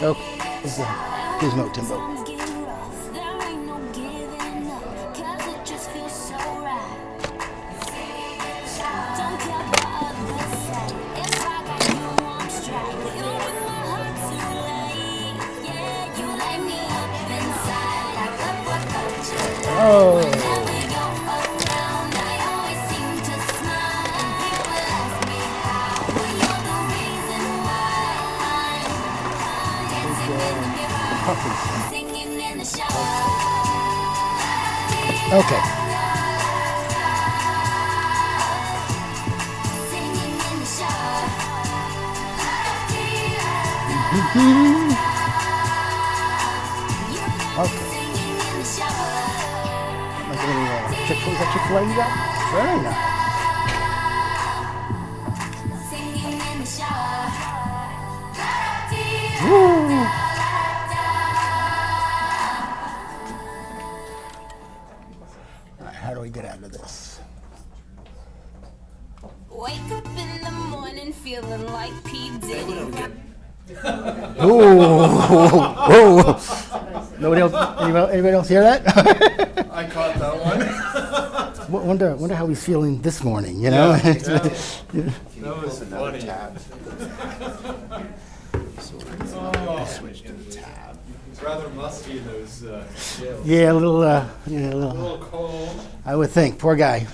Okay. Here's no Timbo. Oh. Okay. Is that Chick-fil-A you got? Very nice. Woo. All right, how do we get out of this? Wake up in the morning feeling like P. Diddy. Ooh. Nobody else? Anybody else hear that? I caught that one. Wonder how he's feeling this morning. You know. Yeah. That was funny. Tab. Switch to the tab. It's rather musty in those jails. Yeah, a little. A little cold. I would think. Poor guy,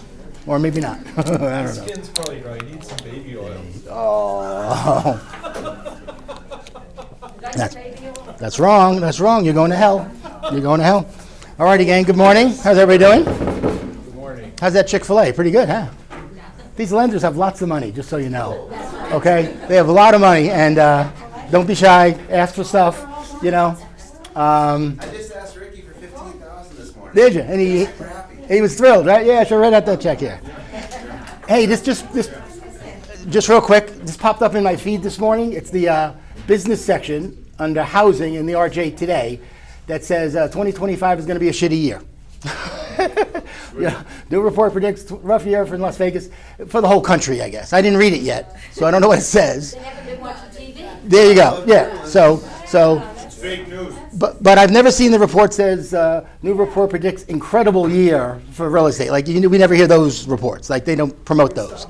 or maybe not. I don't know. Skin's probably right. He needs some baby oil. Oh. That's wrong. That's wrong. You're going to hell. You're going to hell. All righty, gang. Good morning. How's everybody doing? Good morning. How's that Chick-fil-A? Pretty good, huh? These lenders have lots of money, just so you know. Okay? They have a lot of money, and don't be shy. Ask for stuff, you know. I just asked Ricky for $15,000 this morning. Did you? And he was thrilled, right? Yeah, sure. Right out that check here. Hey, this just real quick. This popped up in my feed this morning. It's the business section under housing in the RJ today that says 2025 is going to be a shitty year. Yeah, new report predicts rough year for Las Vegas, for the whole country, I guess. I didn't read it yet, so I don't know what it says. They haven't been watching TV. There you go. Yeah. So. It's fake news. But I've never seen the report says new report predicts incredible year for real estate. Like we never hear those reports. Like they don't promote those.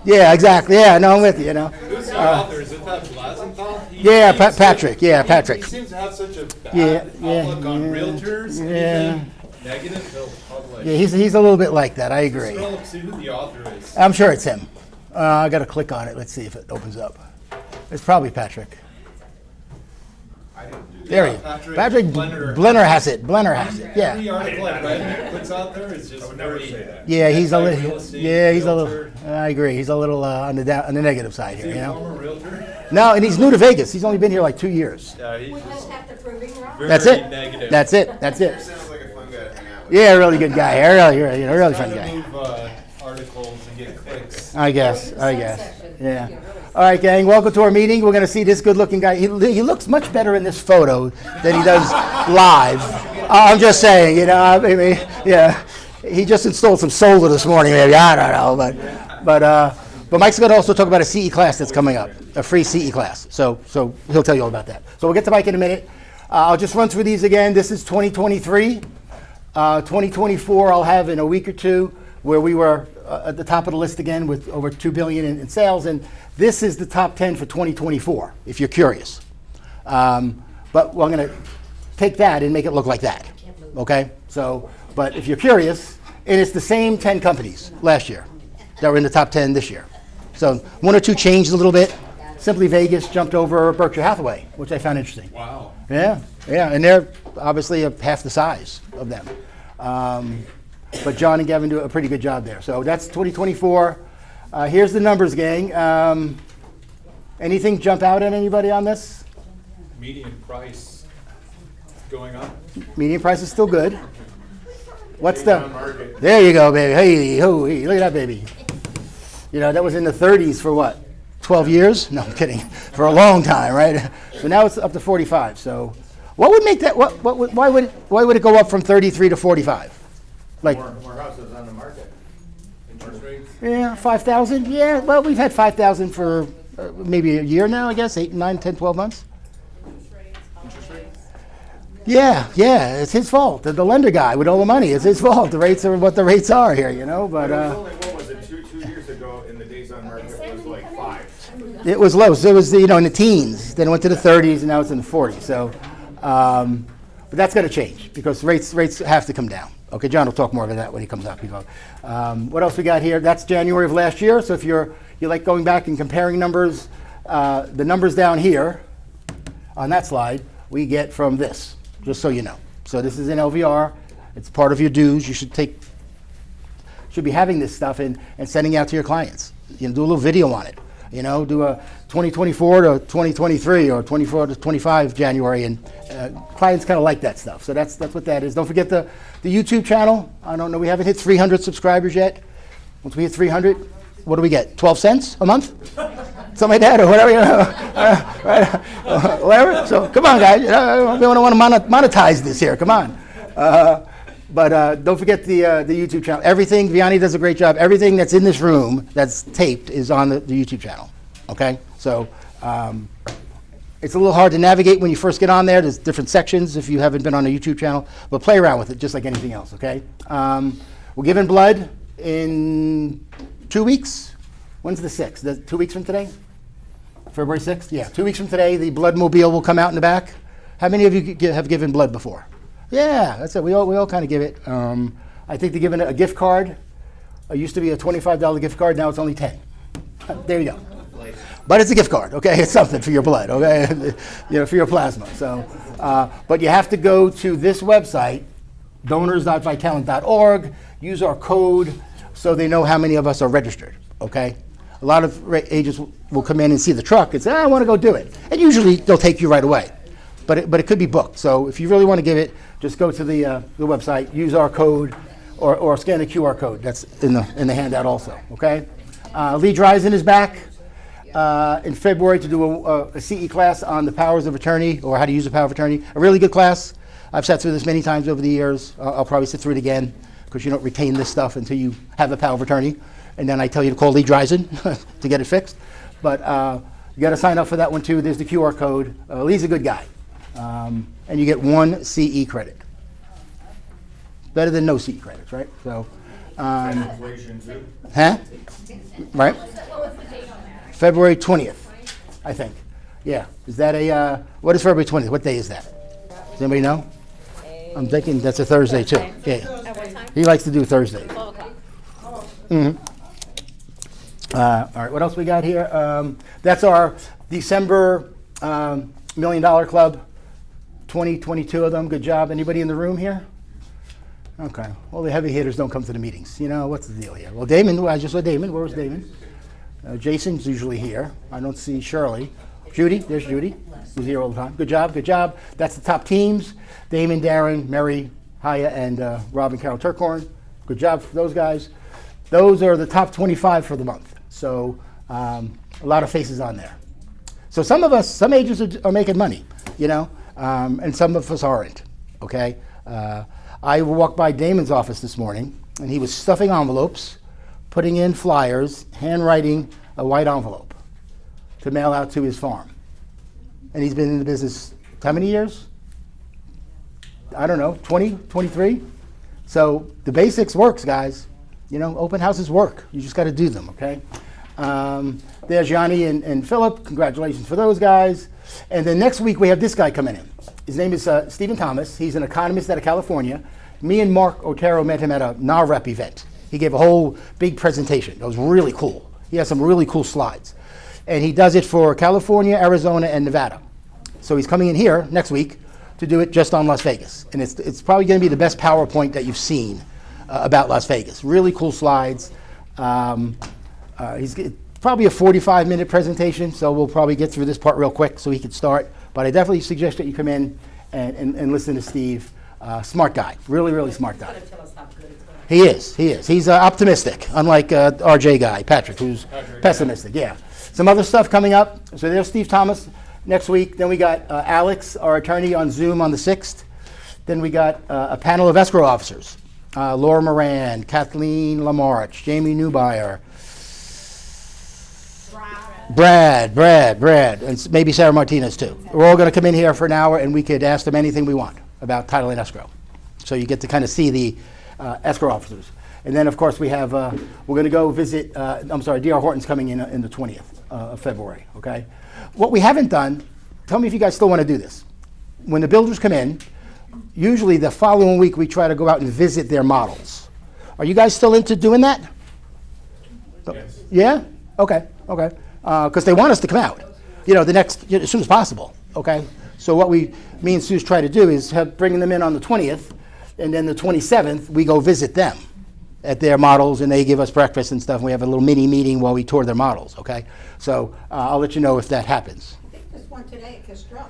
Yeah, exactly. Yeah, no, I'm with you. You know. Who's the author? Is it that Blasenthal? Yeah, Patrick. Yeah, Patrick. He seems to have such a bad outlook on realtors. Yeah. Anything negative, he'll publish. Yeah, he's a little bit like that. I agree. Scroll up, see who the author is. I'm sure it's him. I got to click on it. Let's see if it opens up. It's probably Patrick. There he is. Patrick Blenner has it. Yeah. Every article I've read that puts out there is just very. Yeah, he's a Real little. estate, Yeah, he's a little. realtor. I agree. He's a little on the negative side here. Is he You a know. former realtor? No, and he's new to Vegas. He's only been here like 2 years. Yeah, he's We just just have to prove him wrong. very That's it. negative. That's it. That's it. Sounds like a fun guy to hang out with. Yeah, really good guy. Really fun Trying to guy. move articles and get clicks. I guess. Yeah. All right, gang. Welcome to our meeting. We're going to see this good-looking guy. He looks much better in this photo than he does live. I'm just saying, you know. I mean, yeah. He just installed some solar this morning, maybe. I don't know, but Mike's going to also talk about a CE class that's coming up, a free CE class. So he'll tell you all about that. So we'll get to Mike in a minute. I'll just run through these again. This is 2023. 2024, I'll have in a week or two, where we were at the top of the list again with over $2 billion in sales, and this is the top 10 for 2024, if you're curious. But we're going to take that and make it look like that, okay? So, but if you're curious, and it's the same 10 companies last year that were in the top 10 this year. So one or two changed a little bit. Simply Vegas jumped over Berkshire Hathaway, which I found interesting. Wow. Yeah, and they're obviously half the size of them. But John and Gavin do a pretty good job there. So that's 2024. Here's the numbers, gang. Anything jump out at anybody on this? Median price going up. Median price is still good. What's Down the? market. There you go, baby. Hey, look at that, baby. You know, that was in the 30s for what? 12 years? No, I'm kidding. For a long time, right? So now it's up to 45. So, what would make that? Why would it go up from 33 to 45? Like, More houses on the market. Interest rates. yeah, 5,000. Yeah, well, we've had 5,000 for maybe a year now, I guess, 8, 9, 10, 12 months. Yeah, it's his fault. The lender guy with all the money, it's his fault. The rates are what the rates are here, you know, but, It was only, what was it, two years ago in the days on market was like 5. it was low. So it was, in the teens. Then it went to the 30s, and now it's in the 40s. So, but that's going to change because rates have to come down. Okay, John will talk more about that when he comes up. What else we got here? That's January of last year. So if you like going back and comparing numbers, the numbers down here on that slide we get from this, just so you know. So this is an LVR. It's part of your dues. You should be having this stuff and sending it out to your clients. Do a little video on it. Do a 2024 to 2023 or 24 to 25 January, and clients kind of like that stuff. So that's what that is. Don't forget the YouTube channel. I don't know, we haven't hit 300 subscribers yet. Once we hit 300, what do we get? 12 cents a month? Something like that, or whatever. Whatever. So come on, guys. We want to monetize this here. Come on. But don't forget the YouTube channel. Everything, Vianney does a great job. Everything that's in this room that's taped is on the YouTube channel. Okay? So it's a little hard to navigate when you first get on there. There's different sections if you haven't been on a YouTube channel. But play around with it just like anything else, okay? We're giving blood in 2 weeks. When's the 6th? 2 weeks from today? February 6th? Yeah, 2 weeks from today, the blood mobile will come out in the back. How many of you have given blood before? Yeah, that's it. We all kind of give it. I think they're giving a gift card. It used to be a $25 gift card. Now it's only $10. There you go. But it's a gift card, okay? It's something for your blood, okay? For your plasma. So, but you have to go to this website, donors.vitalant.org. Use our code so they know how many of us are registered, okay? A lot of agents will come in and see the truck and say, I want to go do it. And usually they'll take you right away. But it could be booked. So if you really want to give it, just go to the website, use our code, or scan the QR code. That's in the handout also. Okay. Lee Dreisen is back in February to do a CE class on the powers of attorney, or how to use a power of attorney. A really good class. I've sat through this many times over the years. I'll probably sit through it again because you don't retain this stuff until you have a power of attorney, and then I tell you to call Lee Dreisen to get it fixed. But you got to sign up for that one too. There's the QR code. Lee's a good guy. And you get 1 CE credit. Better than no CE credits, right? So, Inflation too. huh? Right? February 20th, I think. Yeah. Is that what is February 20th? What day is that? Does anybody know? I'm thinking that's a Thursday too. Yeah. He likes to do Thursday. 12 o'clock. Mm-hmm. All right, what else we got here? That's our December $1 Million Club. 22 of them. Good job. Anybody in the room here? Okay. Well, the heavy hitters don't come to the meetings. What's the deal here? Well, Damon, I just saw Damon. Where was Damon? Jason's usually here. I don't see Shirley. Judy, there's Judy, who's here all the time. Good job, good job. That's the top teams. Damon, Darren, Mary, Haya, and Robin Carol Turkhorn. Good job for those guys. Those are the top 25 for the month. So a lot of faces on there. So some agents are making money, and some of us aren't, okay? I walked by Damon's office this morning, and he was stuffing envelopes, putting in flyers, handwriting a white envelope to mail out to his farm. And he's been in the business how many years? I don't know, 20, 23? So the basics works, guys. Open houses work. You just got to do them, okay? There's Yanni and Philip. Congratulations for those guys. And then next week we have this guy coming in. His name is Stephen Thomas. He's an economist out of California. Me and Mark Otero met him at a NAREP event. He gave a whole big presentation. It was really cool. He has some really cool slides. And he does it for California, Arizona, and Nevada. So he's coming in here next week to do it just on Las Vegas. And it's probably going to be the best PowerPoint that you've seen about Las Vegas. Really cool slides. He's probably a 45-minute presentation, so we'll probably get through this part real quick so he can start. But I definitely suggest that you come in and listen to Steve. Smart guy, really, really smart guy. He is. He's optimistic, unlike RJ guy, Patrick, who's pessimistic. Yeah. Some other stuff coming up. So there's Steve Thomas next week. Then we got Alex, our attorney, on Zoom on the 6th. Then we got a panel of escrow officers. Laura Moran, Kathleen Lamarche, Jamie Newbuyer, Brad, and maybe Sarah Martinez too. We're all going to come in here for an hour and we could ask them anything we want. about title and escrow. So you get to kind of see the escrow officers. And then, of course, we have, we're going to go visit, D.R. Horton's coming in the 20th of February, okay? What we haven't done, tell me if you guys still want to do this. When the builders come in, usually the following week we try to go out and visit their models. Are you guys still into doing that? Yes. Yeah? Okay, okay. Because they want us to come out, as soon as possible, okay? So what me and Suze try to do is bring them in on the 20th, and then the 27th, we go visit them at their models, and they give us breakfast and stuff, and we have a little mini meeting while we tour their models, okay? So I'll let you know if that happens. I think there's one today at Kestrel.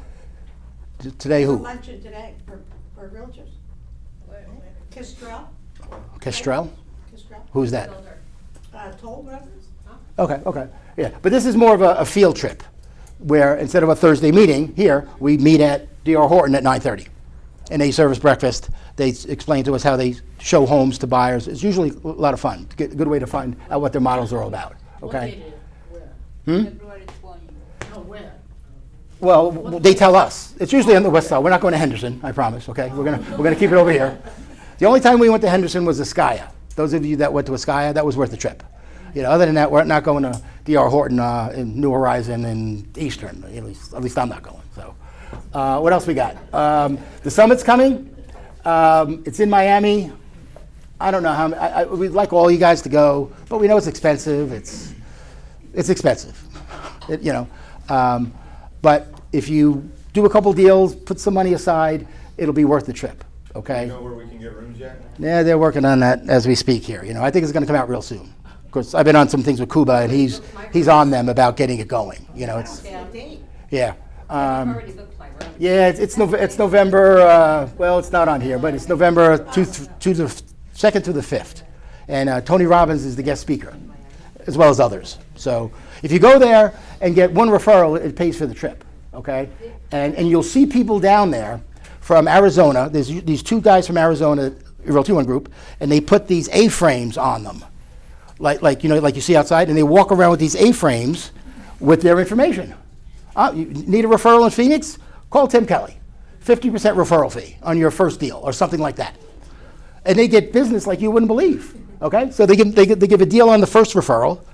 Today who? Luncheon today for realtors. Kestrel. Kestrel? Kestrel. Who's that? Toll Brothers. Okay, okay, yeah. But this is more of a field trip, where instead of a Thursday meeting here, we meet at D.R. Horton at 9:30. And they serve us breakfast. They explain to us how they show homes to buyers. It's usually a lot of fun. A good way to find out what their models are all about, okay? February 20. Oh, where? Well, they tell us. It's usually on the west side. We're not going to Henderson, I promise, okay? We're gonna keep it over here. The only time we went to Henderson was Askaya. Those of you that went to Askaya, that was worth the trip. Other than that, we're not going to D.R. Horton in New Horizon and Eastern. At least I'm not going. So, what else we got? The summit's coming. It's in Miami. I don't know how. We'd like all you guys to go, but we know it's expensive. It's expensive, But if you do a couple deals, put some money aside, it'll be worth the trip. Okay. You know where we can get rooms yet? Yeah, they're working on that as we speak here. I think it's going to come out real soon. Of course, I've been on some things with Cuba, and he's on them about getting it going. It's yeah. Already booked my room. Yeah, it's November. Well, it's not on here, but it's November 2nd to the 5th, and Tony Robbins is the guest speaker, as well as others. So if you go there and get one referral, it pays for the trip. Okay, and you'll see people down there from Arizona. There's these two guys from Arizona, Realty One Group, and they put these A-frames on them, like you see outside, and they walk around with these A-frames with their information. You need a referral in Phoenix? Call Tim Kelly. 50% referral fee on your first deal or something like that. And they get business like you wouldn't believe. Okay? So they give a deal on the first referral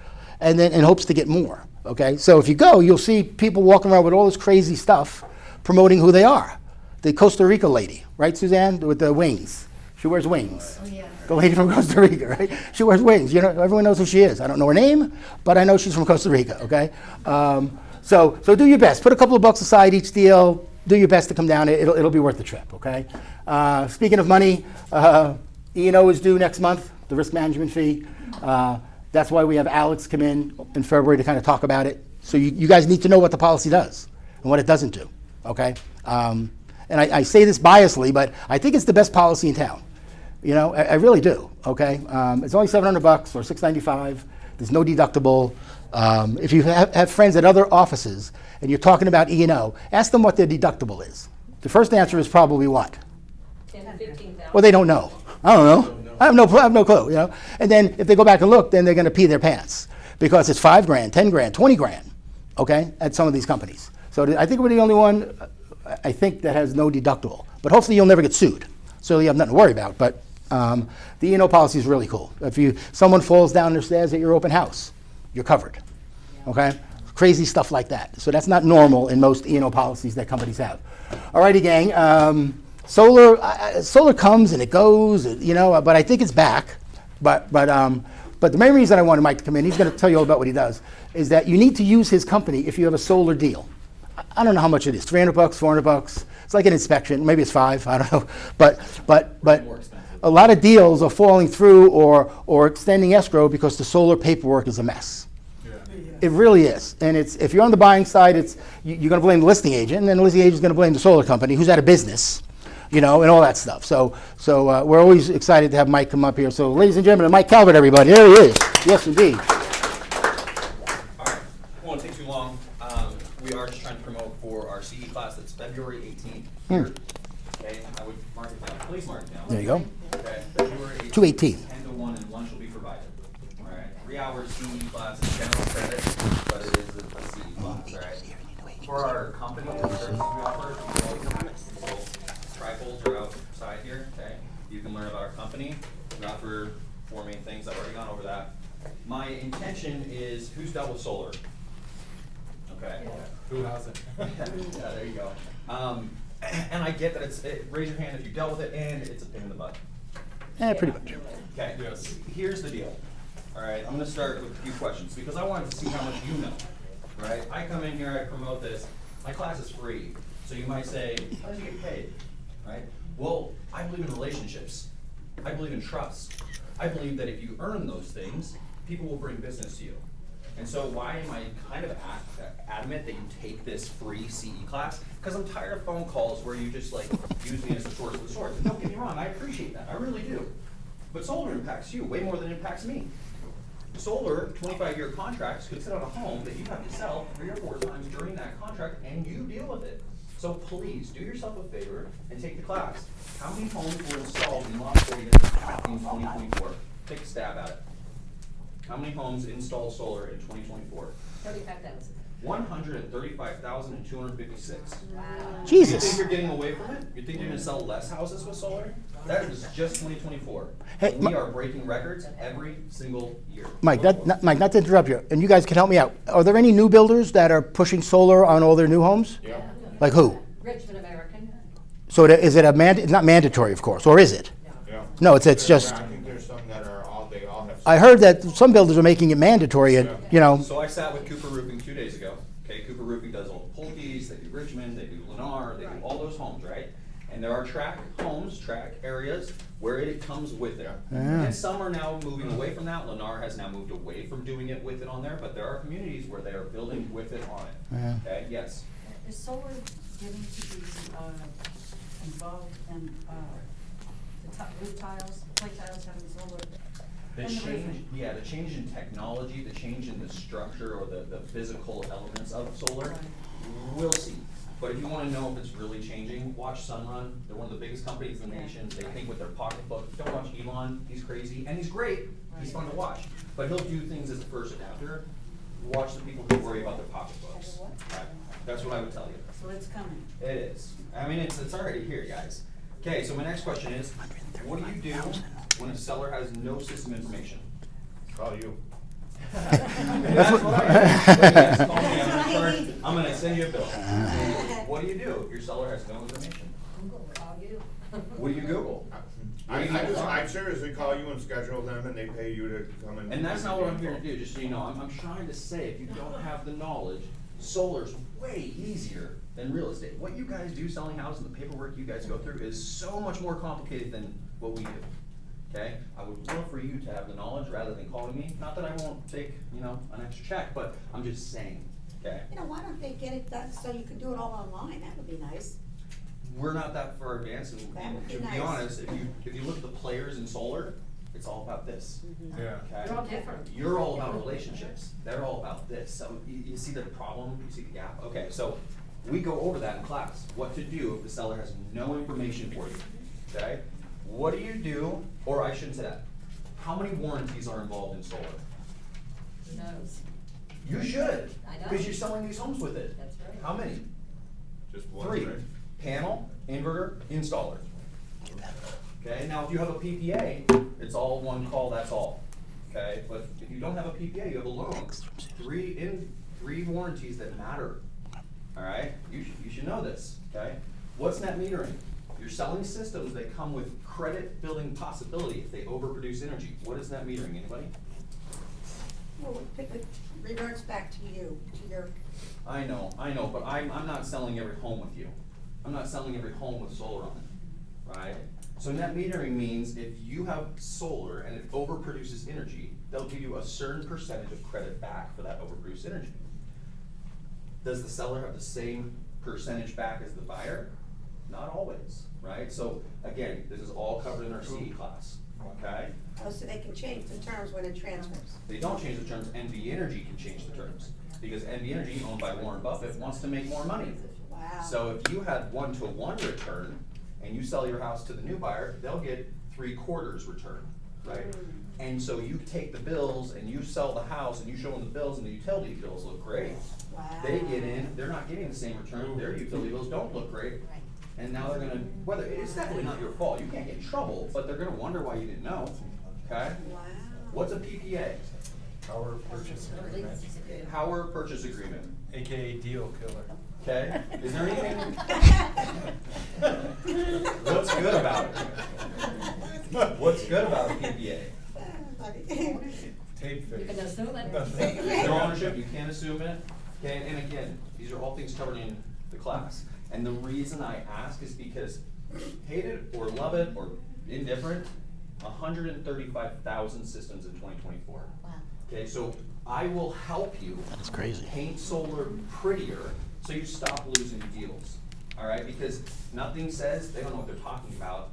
and then in hopes to get more. Okay? So if you go, you'll see people walking around with all this crazy stuff promoting who they are. The Costa Rica lady, right, Suzanne, with the wings. She wears wings. Oh, yeah. The lady from Costa Rica, right? She wears wings. Everyone knows who she is. I don't know her name, but I know she's from Costa Rica, okay? So do your best. Put a couple of bucks aside each deal. Do your best to come down. It'll be worth the trip, okay? Speaking of money, E&O is due next month, the risk management fee. That's why we have Alex come in February to kind of talk about it. So you guys need to know what the policy does and what it doesn't do, okay? And I say this biasly, but I think it's the best policy in town. I really do, okay? It's only $700 or $695. There's no deductible. If you have friends at other offices and you're talking about E&O, ask them what their deductible is. The first answer is probably what? 10,000 to 15,000. Well, they don't know. I don't know. I have no clue. And then if they go back and look, then they're going to pee their pants because it's $5 grand, 10 grand, 20 grand, okay, at some of these companies. So I think we're the only one, I think, that has no deductible. But hopefully you'll never get sued, so you have nothing to worry about. But the E&O policy is really cool. If someone falls down the stairs at your open house, you're covered, okay? Crazy stuff like that. So that's not normal in most E&O policies that companies have. All righty, gang. Solar comes and it goes, but I think it's back. But the main reason I wanted Mike to come in, he's going to tell you all about what he does, is that you need to use his company if you have a solar deal. I don't know how much it is, $300, $400. It's like an inspection. Maybe it's $5, I don't know. But a lot of deals are falling through or extending escrow because the solar paperwork is a mess. It really is. And if you're on the buying side, you're going to blame the listing agent, and then the listing agent is going to blame the solar company who's out of business, and all that stuff. So we're always excited to have Mike come up here. So ladies and gentlemen, Mike Calvert, everybody. There he is. Yes, indeed. All right, won't take too long. We are just trying to promote for our CE class that's February 18th here. Okay, I would mark it down. Please mark it down. There you go. Okay, February 18th. 218. 10 to 1, and lunch will be provided. All right, 3 hours CE class is general credit, but it is a CE class. All right. For our company and services we offer, we always have trifolds company. We offer 4 main things. I've already gone over that. My intention is, who's dealt with solar? Okay. Who hasn't? Yeah, there you go. And I get that raise your hand if you dealt with it, and it's a pain in the butt. Pretty much. Okay, Yes. here's the deal. All right, I'm gonna start with a few questions, because I wanted to see how much you know, right? I come in here, I promote this, my class is free, so you might say, how does he get paid, right? Well, I believe in relationships. I believe in trust. I believe that if you earn those things, people will bring business to you. And so why am I kind of adamant that you take this free CE class? Because I'm tired of phone calls where you just like use me as the source of the source. And don't get me wrong, I appreciate that, I really do. But solar impacts you way more than it impacts me. Solar, 25-year contracts could sit on a home that you have to sell 3 or 4 times during that contract, and you deal with it. So please, do yourself a favor and take the class. How many homes were installed in Las Vegas in 2024? Take a stab at it. How many homes installed solar in 2024? 35,000. 135,256. Wow. You Jesus. think you're getting away from it? You think you're gonna sell less houses with solar? That is just 2024. Hey, We are breaking records every single year. Mike, not to interrupt you, and you guys can help me out. Are there any new builders that are pushing solar on all their new homes? Yeah. Like who? Richmond American. So is it it's not mandatory, of course, or is it? Yeah. No, it's just, I think there's some that are they all have. I heard that some builders are making it mandatory and, you know, So I sat with Cooper Roofing 2 days ago. Okay, Cooper Roofing does all the Pulte's, they do Richmond, they do Lennar, they do all those homes, right? And there are track homes, track areas where it comes with it. And some are now moving away from that. Lennar has now moved away from doing it with it on there, but there are communities where they are building with it on it. Okay, yes. Is solar getting to be involved in the roof tiles, plate tiles having solar? The and the change, roofing? yeah, the change in technology, the change in the structure or the physical elements of solar, we'll see. But if you wanna know if it's really changing, watch Sunrun. They're one of the biggest companies in the nation. They think with their pocketbook. Don't watch Elon, he's crazy, and he's great, he's fun to watch. But he'll do things as a first adapter. Watch the people who worry about their pocketbooks. Right? That's what I would tell you. So it's coming. It is. I mean, it's already here, guys. Okay, so my next question is, what do you do when a seller has no system information? Call you. That's what I do. When you guys call me, I'm gonna send you a bill. What do you do if your seller has no information? Google, all you. What do you Google? I seriously call you and schedule them, and they pay you to come in. And that's not what I'm here to do, just so you know. I'm trying to say, if you don't have the knowledge, solar's way easier than real estate. What you guys do selling houses and the paperwork you guys go through is so much more complicated than what we do. Okay? I would love for you to have the knowledge rather than calling me. Not that I won't take, an extra check, but I'm just saying, okay? You know, why don't they get it done so you can do it all online? That would be nice. We're not that far advanced, and That would be to be nice. honest, if you look at the players in solar, it's all about this. Yeah. Okay? They're all different. You're all about relationships. They're all about this. So you see the problem, you see the gap? Okay, so we go over that in class. What to do if the seller has no information for you, okay? What do you do, or I shouldn't say that. How many warranties are involved in solar? Who knows? You should, I know. because you're selling these homes with it. That's right. How many? Just one, 3. right? Panel, inverter, installer. Okay, now if you have a PPA, it's all one call, that's all. Okay, but if you don't have a PPA, you have a loan. 3 warranties that matter. All right, you should know this. Okay, what's net metering? You're selling systems that come with credit building possibility if they overproduce energy. What is net metering? Anybody? Well, it reverts back to you, to your, I know, but I'm not selling every home with you. I'm not selling every home with solar on it, right? So net metering means if you have solar and it overproduces energy, they'll give you a certain percentage of credit back for that overproduced energy. Does the seller have the same percentage back as the buyer? Not always, right? So again, this is all covered in our CE class, okay? oh, so they can change the terms when it transfers. They don't change the terms, NV Energy can change the terms. Because NV Energy, owned by Warren Buffett, wants to make more money. Wow. So if you had 1-to-1 return, and you sell your house to the new buyer, they'll get 3/4 return, right? And so you take the bills and you sell the house and you show them the bills and the utility bills look great. Wow. They get in, they're not getting the same return, their utility bills don't look great. And now they're gonna, whether, it's definitely not your fault, you can't get in trouble, but they're gonna wonder why you didn't know, okay? Wow. What's a PPA? Power purchase agreement, Power purchase agreement, AKA deal killer. okay? Is there anything? What's good about it? What's good about a PPA? Tape You can fix. assume it. No ownership, you can't assume it, okay, and again, these are all things covered in the class. And the reason I ask is because hate it or love it or indifferent, 135,000 systems in 2024. Wow. Okay, so I will help you. That's crazy. Paint solar prettier so you stop losing deals, all right? Because nothing says, they don't know what they're talking about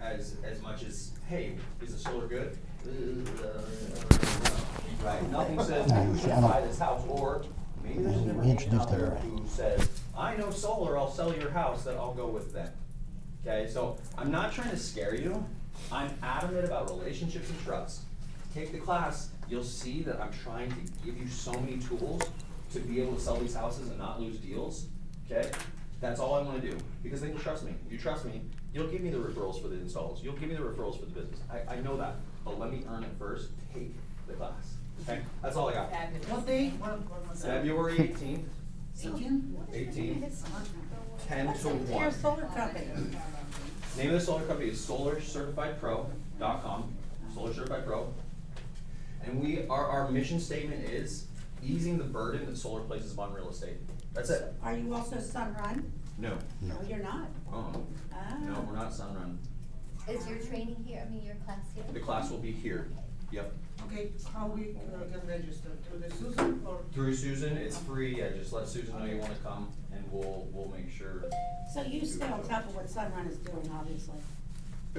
as much as, hey, is the solar good? Right, nothing says you should buy this house, or maybe there's a We different agent introduced out there her. who says, I know solar, I'll sell your house, then I'll go with them. Okay, so I'm not trying to scare you, I'm adamant about relationships and trust. Take the class, you'll see that I'm trying to give you so many tools to be able to sell these houses and not lose deals, okay? That's all I wanna do, because then you trust me. If you trust me, you'll give me the referrals for the installs, you'll give me the referrals for the business. I know that, but let me earn it first, take the class, okay? That's all I got. Fabulous. What day? What was that? February 18th, 18? 18th, 10 to What's your 1. solar company? Name of the solar company is solarcertifiedpro.com, Solar Certified Pro. And our mission statement is easing the burden that solar places upon real estate. That's it. Are you also Sunrun? No. No, you're not. Oh, Ah. no, we're not Sunrun. Is your training here, your class here? The class will be here. Yep. Okay, how we can register? Through the Susan or? Through Susan, it's free. Yeah, just let Susan know you wanna come and we'll make sure. So you stay on top of what Sunrun is doing, obviously.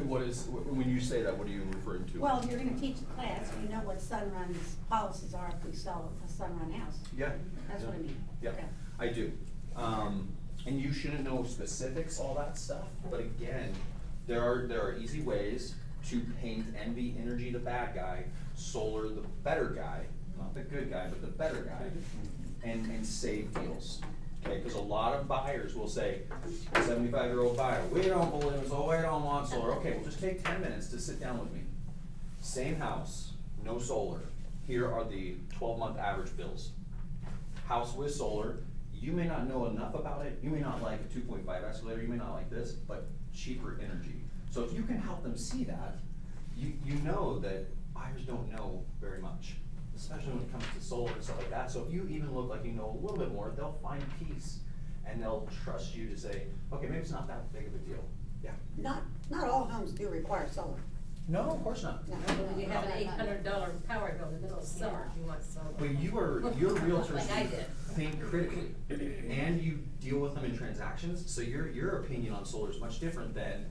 What is, when you say that, what are you referring to? Well, if you're gonna teach a class, you know what Sunrun's policies are if we sell a Sunrun house. Yeah. That's what I mean. Yeah, Okay. I do. And you shouldn't know specifics, all that stuff, but again, there are easy ways to paint Envy Energy the bad guy, Solar the better guy, not the good guy, but the better guy, and save deals. Okay, because a lot of buyers will say, 75-year-old buyer, we don't believe in solar, we don't want solar. Okay, well just take 10 minutes to sit down with me. Same house, no solar. Here are the 12-month average bills. House with solar, you may not know enough about it, you may not like a 2.5 escalator, you may not like this, but cheaper energy. So if you can help them see that, you know that buyers don't know very much, especially when it comes to solar and stuff like that. So if you even look like you know a little bit more, they'll find peace and they'll trust you to say, okay, maybe it's not that big of a deal. Yeah. Not all homes do require solar. No, of course not. No. When you have an $800 power bill in the middle of summer, you want solar. But your realtors Like I did. think critically, and you deal with them in transactions, so your opinion on solar is much different than,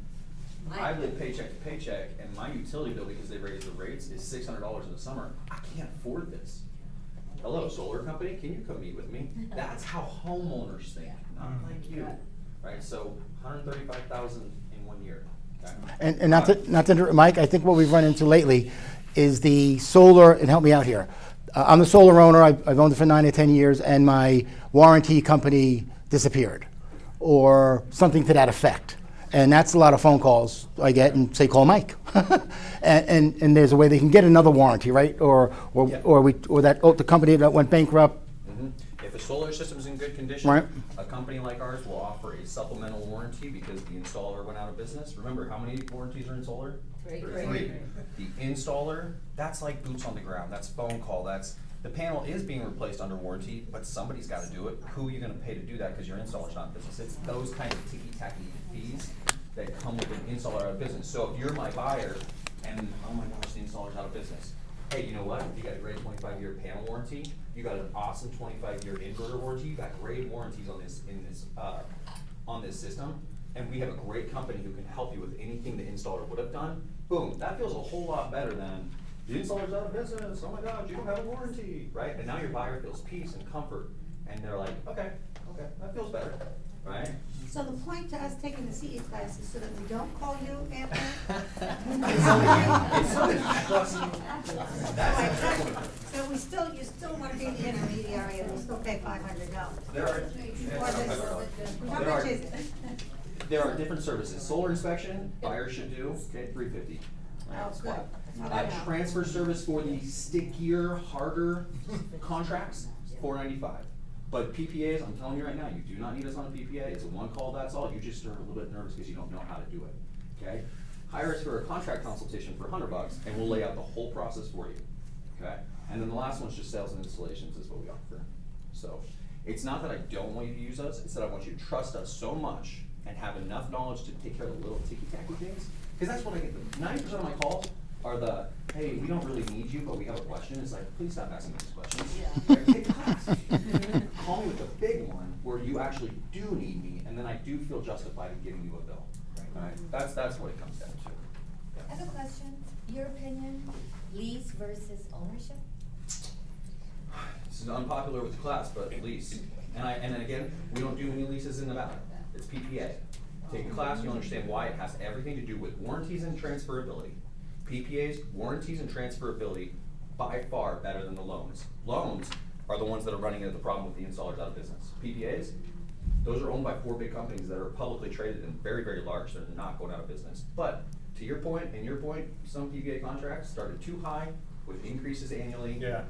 I live paycheck to paycheck, and my utility bill, because they raised the rates, is $600 in the summer. I can't afford this. Hello, solar company, can you come meet with me? That's how homeowners think, not like you, right? So 135,000 in 1 year, okay? And not to, Mike, I think what we've run into lately is the solar, and help me out here. I'm the solar owner, I've owned it for 9 to 10 years, and my warranty company disappeared, or something to that effect. And that's a lot of phone calls I get and say, call Mike. and there's a way they can get another warranty, right? Or the company that went bankrupt. If a solar system's in good condition, Right. a company like ours will offer a supplemental warranty because the installer went out of business. Remember, how many warranties are in solar? Three. Three. The installer, that's like boots on the ground, that's phone call, the panel is being replaced under warranty, but somebody's gotta do it. Who are you gonna pay to do that, because your installer's not in business? It's those kind of ticky-tacky fees that come with an installer out of business. So if you're my buyer, and oh my gosh, the installer's out of business, hey, you know what? You got a great 25-year panel warranty. You got an awesome 25-year inverter warranty. You got great warranties on this system, and we have a great company who can help you with anything the installer would have done. Boom, that feels a whole lot better than the installer's out of business. Oh my God, you don't have a warranty, right? And now your buyer feels peace and comfort, and they're like, okay, that feels better, right? So the point to us taking the CE class is so that we don't call you after? It's so that you trust me. So you still want to be the intermediary and we still pay $500? There are. How much is it? there are different services. Solar inspection, buyers should do, okay, $350. Oh, good. Spot. Not bad. Transfer service for the stickier, harder contracts, $495. But PPAs, I'm telling you right now, you do not need us on a PPA. It's a one call, that's all. You just are a little bit nervous because you don't know how to do it, okay? Hire us for a contract consultation for $100 and we'll lay out the whole process for you, okay? And then the last one's just sales and installations is what we offer. So it's not that I don't want you to use us, it's that I want you to trust us so much and have enough knowledge to take care of the little ticky-tacky things. Because that's what I get, 90% of my calls are the, hey, we don't really need you, but we have a question. It's like, please stop asking me these questions. Like, take the class. Call me with the big one where you actually do need me, and then I do feel justified in giving you a bill. Right? That's what it comes down to. I have a question. Your opinion, lease versus ownership? This is unpopular with the class, but lease. And then again, we don't do any leases in Nevada. It's PPA. Take a class, you'll understand why it has everything to do with warranties and transferability. PPAs, warranties and transferability, by far better than the loans. Loans are the ones that are running into the problem with the installers out of business. PPAs, those are owned by 4 big companies that are publicly traded and very, very large. They're not going out of business. But to your point, and your point, some PPA contracts started too high with increases annually. Yeah.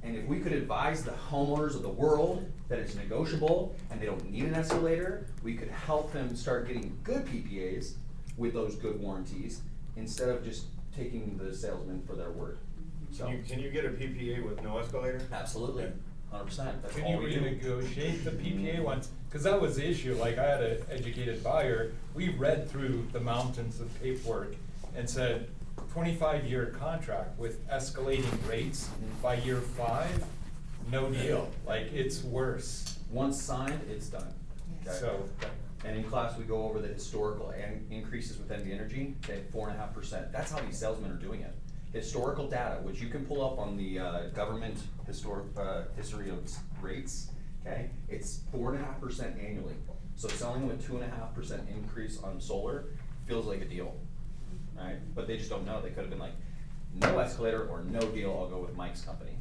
And if we could advise the homeowners of the world that it's negotiable and they don't need an escalator, we could help them start getting good PPAs with those good warranties instead of just taking the salesman for their word. So, Can you get a PPA with no escalator? absolutely, 100%. That's Can all you we do. renegotiate the PPA ones? Because that was the issue. Like, I had an educated buyer. We read through the mountains of paperwork and said, 25-year contract with escalating rates by year 5, no deal. Like, it's worse. Once signed, it's done. Okay? So, And in class, we go over the historical and increases with NV Energy, okay, 4.5%. That's how these salesmen are doing it. Historical data, which you can pull up on the government history of rates, okay, it's 4.5% annually. So selling them a 2.5% increase on solar feels like a deal, right? But they just don't know. They could have been like, no escalator or no deal, I'll go with Mike's company.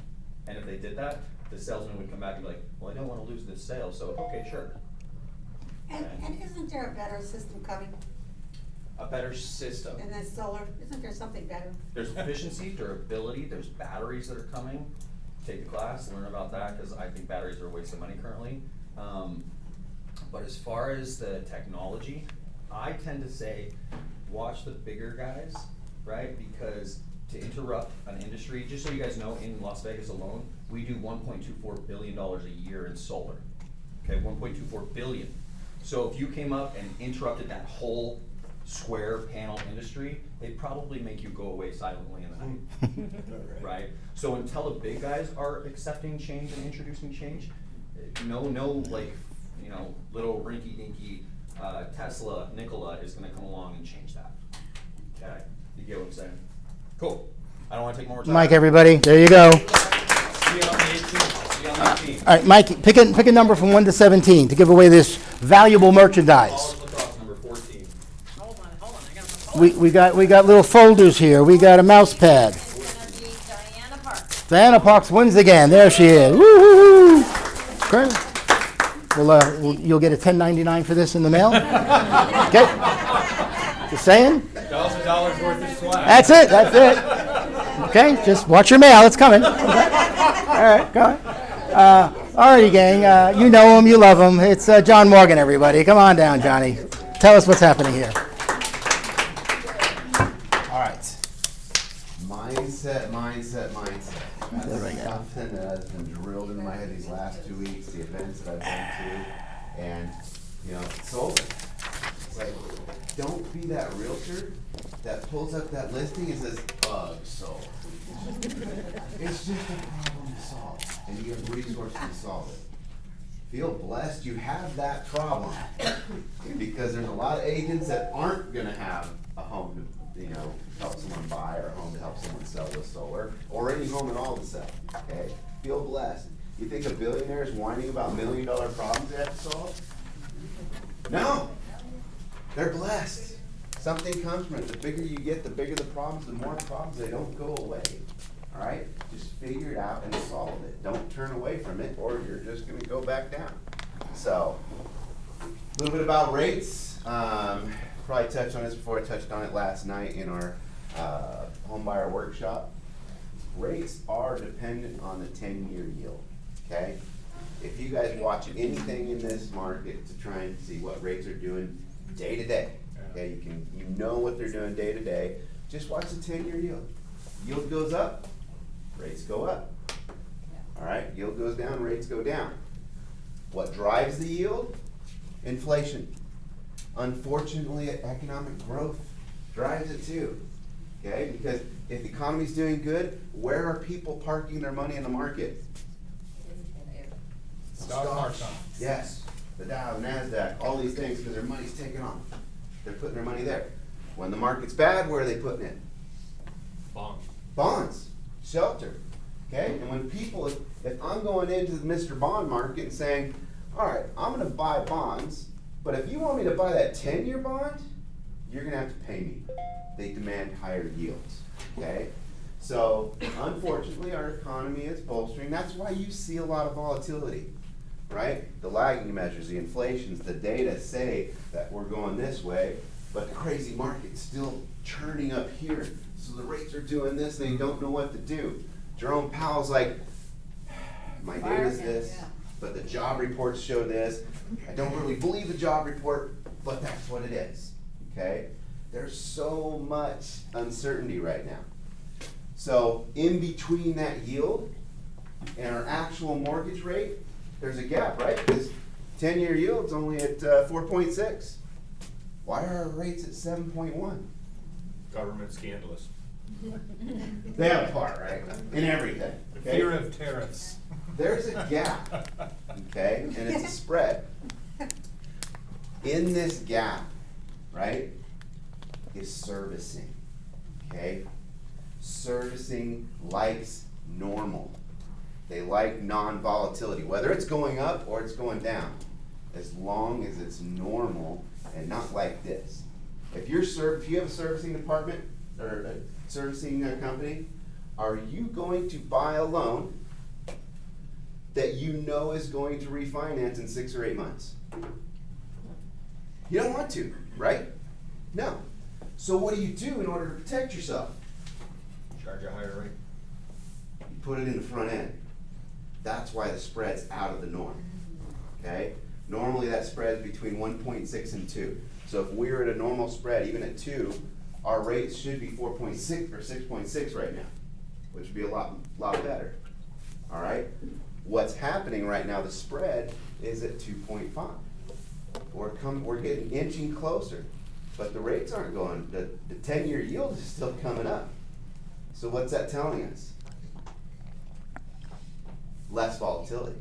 And if they did that, the salesman would come back and be like, well, I don't want to lose this sale, so okay, sure. And isn't there a better system coming A better system. than this solar? Isn't there something better? There's efficiency, durability, there's batteries that are coming. Take the class, learn about that, because I think batteries are a waste of money currently. But as far as the technology, I tend to say, watch the bigger guys, right? Because to interrupt an industry, just so you guys know, in Las Vegas alone, we do $1.24 billion a year in solar. Okay, 1.24 billion. So if you came up and interrupted that whole square panel industry, they'd probably make you go away silently in the night, right? So until the big guys are accepting change and introducing change, no like, you know, little rinky-dinky Tesla Nikola is gonna come along and change that, okay? You get what I'm saying? Cool. I don't wanna take more time. Mike, everybody, there you go. See you on the 18th. See you on the 18th. All right, Mike, pick a number from 1 to 17 to give away this valuable merchandise. College lacrosse number 14. Hold on, I got my phone. We got little folders here. We got a mouse pad. It's gonna be Diana Park. Diana Parks wins again. There she is. Woo-hoo-hoo. Okay. You'll get a $10.99 for this in the mail. Okay. Just saying. $1,000 worth of swag. That's it. That's it. Okay. Just watch your mail. It's coming. Okay. All right. Go on. All righty, gang. You know him. You love him. It's John Morgan, everybody. Come on down, Johnny. Tell us what's happening here. All right. Mindset. That's something that has been drilled into my head these last 2 weeks, the events that I've been to, and, you know, sold it. It's like, don't be that realtor that pulls up that listing and says, sold. It's just a problem to solve, and you have resources to solve it. Feel blessed you have that problem, because there's a lot of agents that aren't gonna have a home to, you know, help someone buy, or a home to help someone sell with solar, or any home at all to sell, okay? Feel blessed. You think a billionaire is whining about $1 million problems they have to solve? No, they're blessed. Something comes from it. The bigger you get, the bigger the problems, the more problems, they don't go away. All right? Just figure it out and solve it. Don't turn away from it, or you're just gonna go back down. So, a little bit about rates. Probably touched on this before. I touched on it last night in our home buyer workshop. Rates are dependent on the 10-year yield, okay? If you guys watch anything in this market to try and see what rates are doing day to day, okay, you know what they're doing day to day, just watch the 10-year yield. Yield goes up, rates go up. All right, yield goes down, rates go down. What drives the yield? Inflation. Unfortunately, economic growth drives it too, okay? Because if the economy's doing good, where are people parking their money in the market? Stock market. Yes, the Dow, NASDAQ, all these things, because their money's taken off. They're putting their money there. When the market's bad, where are they putting it? Bonds. Bonds, shelter, okay? And when people, if I'm going into the Mr. Bond market and saying, all right, I'm gonna buy bonds, but if you want me to buy that 10-year bond, you're gonna have to pay me. They demand higher yields, okay? So, unfortunately, our economy is bolstering. That's why you see a lot of volatility, right? The lagging measures, the inflations, the data say that we're going this way, but the crazy market's still churning up here. So the rates are doing this, and they don't know what to do. Jerome Powell's like, my data's this, but the job reports show this. I don't really believe the job report, but that's what it is, okay? There's so much uncertainty right now. So in between that yield and our actual mortgage rate, there's a gap, right? Because 10-year yield's only at 4.6. Why are our rates at 7.1? Government scandalous. They have a part, right? In everything. The Okay? fear of tariffs. There's a gap, okay, and it's a spread. In this gap, right, is servicing, okay? Servicing likes normal. They like non-volatility, whether it's going up or it's going down, as long as it's normal and not like this. If you have a servicing department or a servicing company, are you going to buy a loan that you know is going to refinance in 6 or 8 months? You don't want to, right? No. So what do you do in order to protect yourself? Charge a higher rate. You put it in the front end. That's why the spread's out of the norm, okay? Normally that spread's between 1.6 and 2. So if we're at a normal spread, even at 2, our rates should be 4.6 or 6.6 right now, which would be a lot better, all right? What's happening right now, the spread is at 2.5. We're getting inching closer, but the rates aren't going, the 10-year yield is still coming up. So what's that telling us? Less volatility,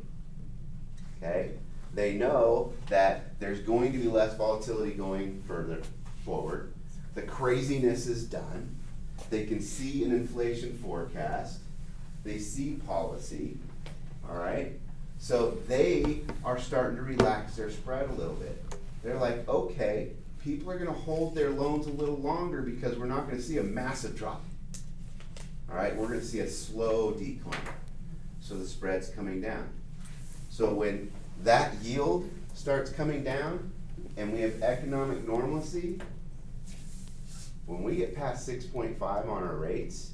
okay? They know that there's going to be less volatility going further forward. The craziness is done. They can see an inflation forecast. They see policy, all right? So they are starting to relax their spread a little bit. They're like, okay, people are gonna hold their loans a little longer because we're not gonna see a massive drop. All right, we're gonna see a slow decline. So the spread's coming down. So when that yield starts coming down and we have economic normalcy, when we get past 6.5 on our rates,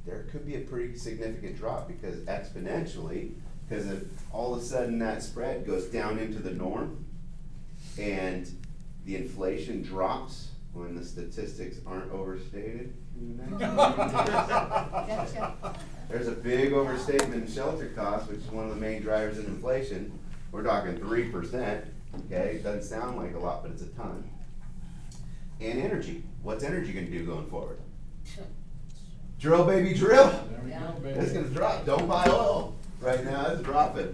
there could be a pretty significant drop because exponentially, because if all of a sudden that spread goes down into the norm and the inflation drops when the statistics aren't overstated. There's a big overstatement in shelter costs, which is one of the main drivers in inflation. We're talking 3%, okay? It doesn't sound like a lot, but it's a ton. And energy. What's energy gonna do going forward? Drill, baby, drill. It's gonna drop. Don't buy oil. Right now, it's dropping,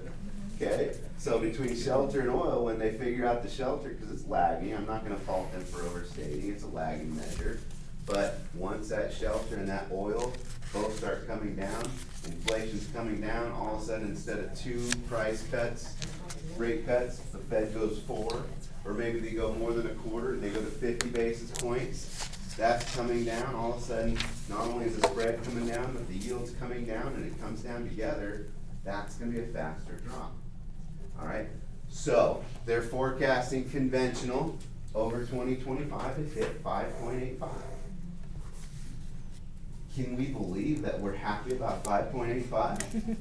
okay? So between shelter and oil, when they figure out the shelter, because it's lagging, I'm not gonna fault them for overstating, it's a lagging measure. But once that shelter and that oil both start coming down, inflation's coming down, all of a sudden, instead of 2 price cuts, rate cuts, the Fed goes 4, or maybe they go more than a quarter, they go to 50 basis points. That's coming down, all of a sudden, not only is the spread coming down, but the yield's coming down, and it comes down together, that's gonna be a faster drop. All right, so they're forecasting conventional over 2025 has hit 5.85. Can we believe that we're happy about 5.85?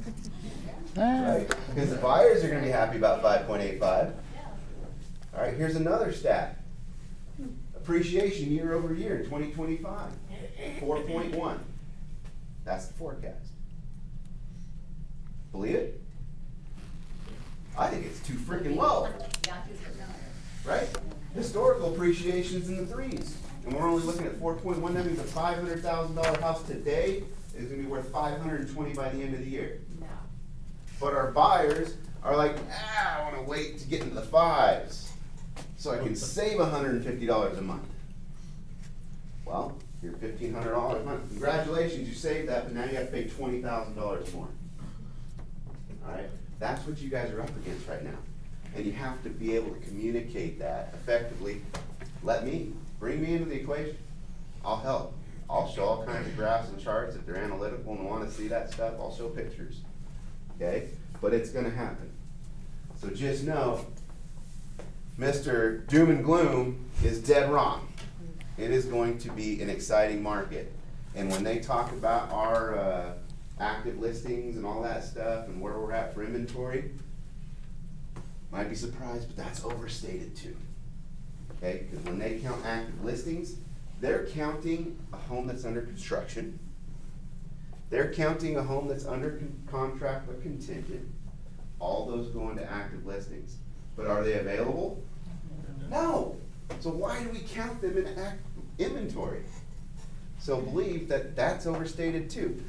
Right? Because the buyers are gonna be happy about 5.85. All right, here's another stat. Appreciation year over year in 2025, 4.1. That's the forecast. Believe it? I think it's too freaking low. Right? Historical appreciation's in the 3s. And we're only looking at 4.1. That means a $500,000 house today is gonna be worth $520 by the end of the year. But our buyers are like, I wanna wait to get into the 5s so I can save $150 a month. Well, you're $1,500 a month. Congratulations, you saved that, but now you have to pay $20,000 more. All right? That's what you guys are up against right now. And you have to be able to communicate that effectively. Bring me into the equation. I'll help. I'll show all kinds of graphs and charts. If they're analytical and want to see that stuff, I'll show pictures. Okay? But it's gonna happen. So just know, Mr. Doom and Gloom is dead wrong. It is going to be an exciting market. And when they talk about our active listings and all that stuff and where we're at for inventory, might be surprised, but that's overstated too. Okay, because when they count active listings, they're counting a home that's under construction. They're counting a home that's under contract but contingent. All those go into active listings. But are they available? No. So why do we count them in inventory? So believe that that's overstated too.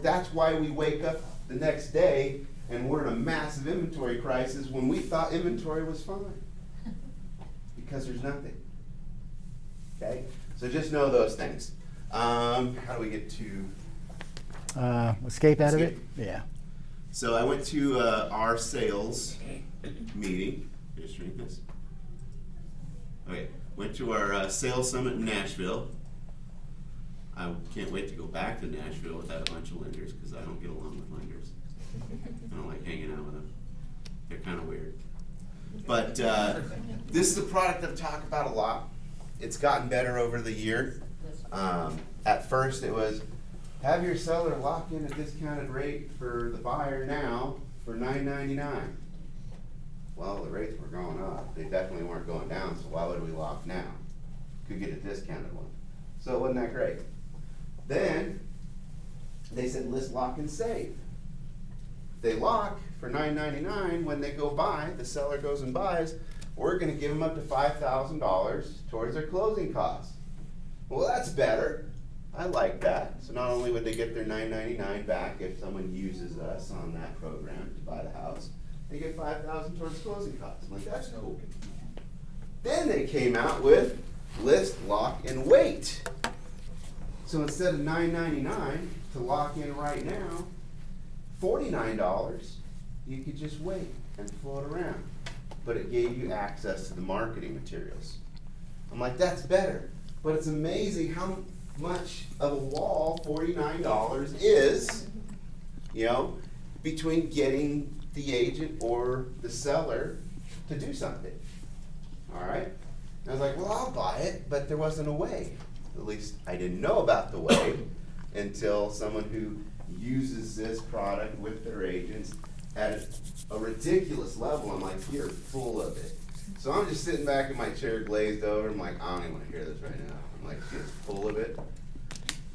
That's why we wake up the next day and we're in a massive inventory crisis when we thought inventory was fine. Because there's nothing. Okay? So just know those things. How do we get to Escape out of it? Escape. Yeah. So I went to our sales meeting. Just drink this. Okay, went to our sales summit in Nashville. I can't wait to go back to Nashville without a bunch of lenders because I don't get along with lenders. I don't like hanging out with them. They're kind of weird. But this is a product I've talked about a lot. It's gotten better over the year. At first it was, have your seller lock in a discounted rate for the buyer now for $9.99. Well, the rates were going up. They definitely weren't going down, so why would we lock now? Could get a discounted one. So it wasn't that great. Then they said, let's lock and save. They lock for $9.99. When they go buy, the seller goes and buys, we're gonna give them up to $5,000 towards their closing costs. Well, that's better. I like that. So not only would they get their $9.99 back if someone uses us on that program to buy the house, they get $5,000 towards closing costs. I'm like, that's cool. Then they came out with list, lock, and wait. So instead of $9.99 to lock in right now, $49, you could just wait and float around. But it gave you access to the marketing materials. I'm like, that's better. But it's amazing how much of a wall $49 is, you know, between getting the agent or the seller to do something. All right? And I was like, well, I'll buy it, but there wasn't a way. At least I didn't know about the way until someone who uses this product with their agents at a ridiculous level. I'm like, you're full of it. So I'm just sitting back in my chair glazed over. I'm like, I don't even want to hear this right now. I'm like, she's full of it.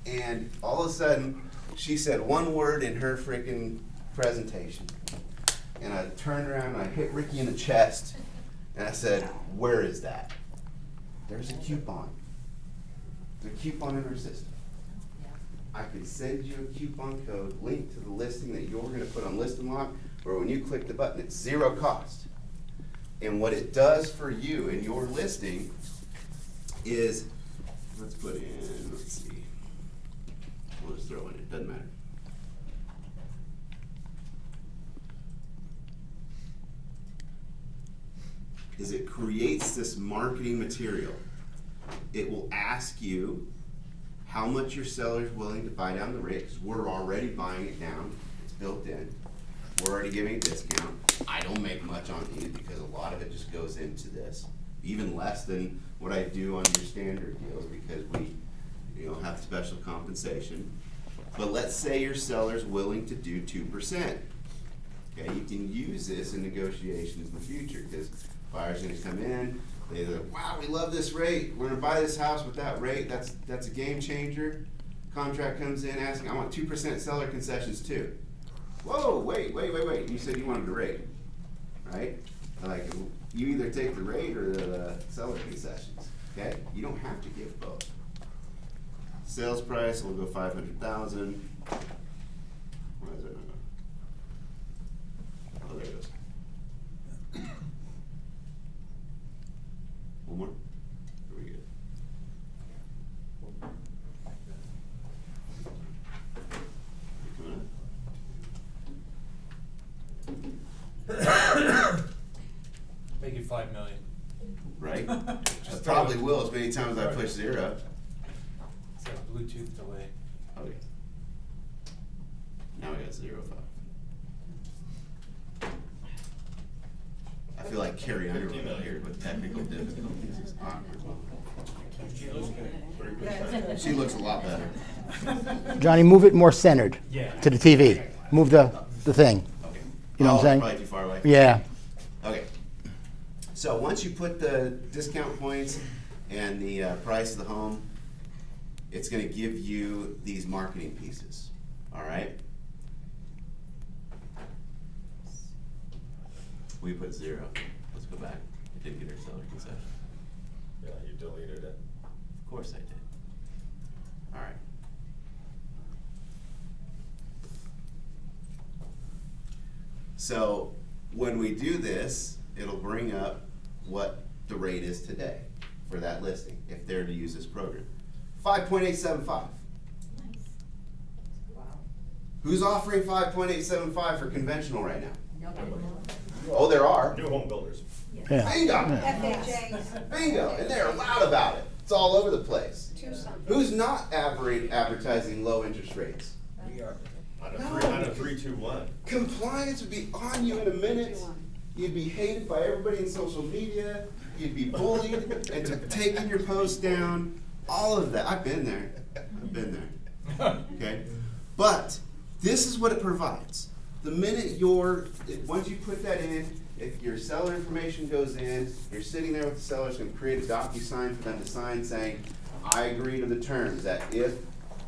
And all of a sudden, she said one word in her freaking presentation. And I turned around and I hit Ricky in the chest. And I said, where is that? There's a coupon. There's a coupon in her system. I could send you a coupon code linked to the listing that you're going to put on List and Lock, where when you click the button, it's zero cost. And what it does for you in your listing is, let's put in, let's see. We'll just throw it in, it doesn't matter. Is it creates this marketing material. It will ask you how much your seller is willing to buy down the rate, because we're already buying it down. It's built in. We're already giving a discount. I don't make much on these because a lot of it just goes into this. Even less than what I do on your standard deals because we, have special compensation. But let's say your seller's willing to do 2%. Okay, you can use this in negotiations in the future because buyers are gonna come in, they're like, wow, we love this rate, we're gonna buy this house with that rate, that's a game changer. Contract comes in asking, I want 2% seller concessions too. Whoa, wait, you said you wanted the rate, right? Like, you either take the rate or the seller concessions, okay? You don't have to give both. Sales price, we'll go 500,000. Why is it not? Oh, there it goes. One more? Are we good? Make it 5 million. Right? I probably will as many times as I push 0. It's got a Bluetooth delay. Okay. Now we got 0.5. I feel like Carrie Underwood out here with technical difficulties. It's awkward. She looks a lot better. Johnny, move it more centered to the TV. Move the thing. Okay. You know what I'm saying? Probably too far away. Yeah. Okay. So once you put the discount points and the price of the home, it's going to give you these marketing pieces. All right? We put 0. Let's go back. I didn't get our seller concession. Yeah, you deleted it. Of course I did. All right. So when we do this, it'll bring up what the rate is today for that listing, if they're to use this program. 5.875. Nice. Who's offering 5.875 for conventional right now? Nobody. Oh, there are. New home builders. Yeah. Bingo! FHA's, Bingo! And they're loud about it. It's all over the place. 2 something. Who's not advertising low interest rates? We are. On a No. 3-2-1. Compliance would be on you in a minute. You'd be hated by everybody in social media. You'd be bullied into taking your post down. All of that. I've been there. Okay? But this is what it provides. The minute once you put that in, if your seller information goes in, you're sitting there with the seller, it's going to create a DocuSign for them to sign saying, I agree to the terms that if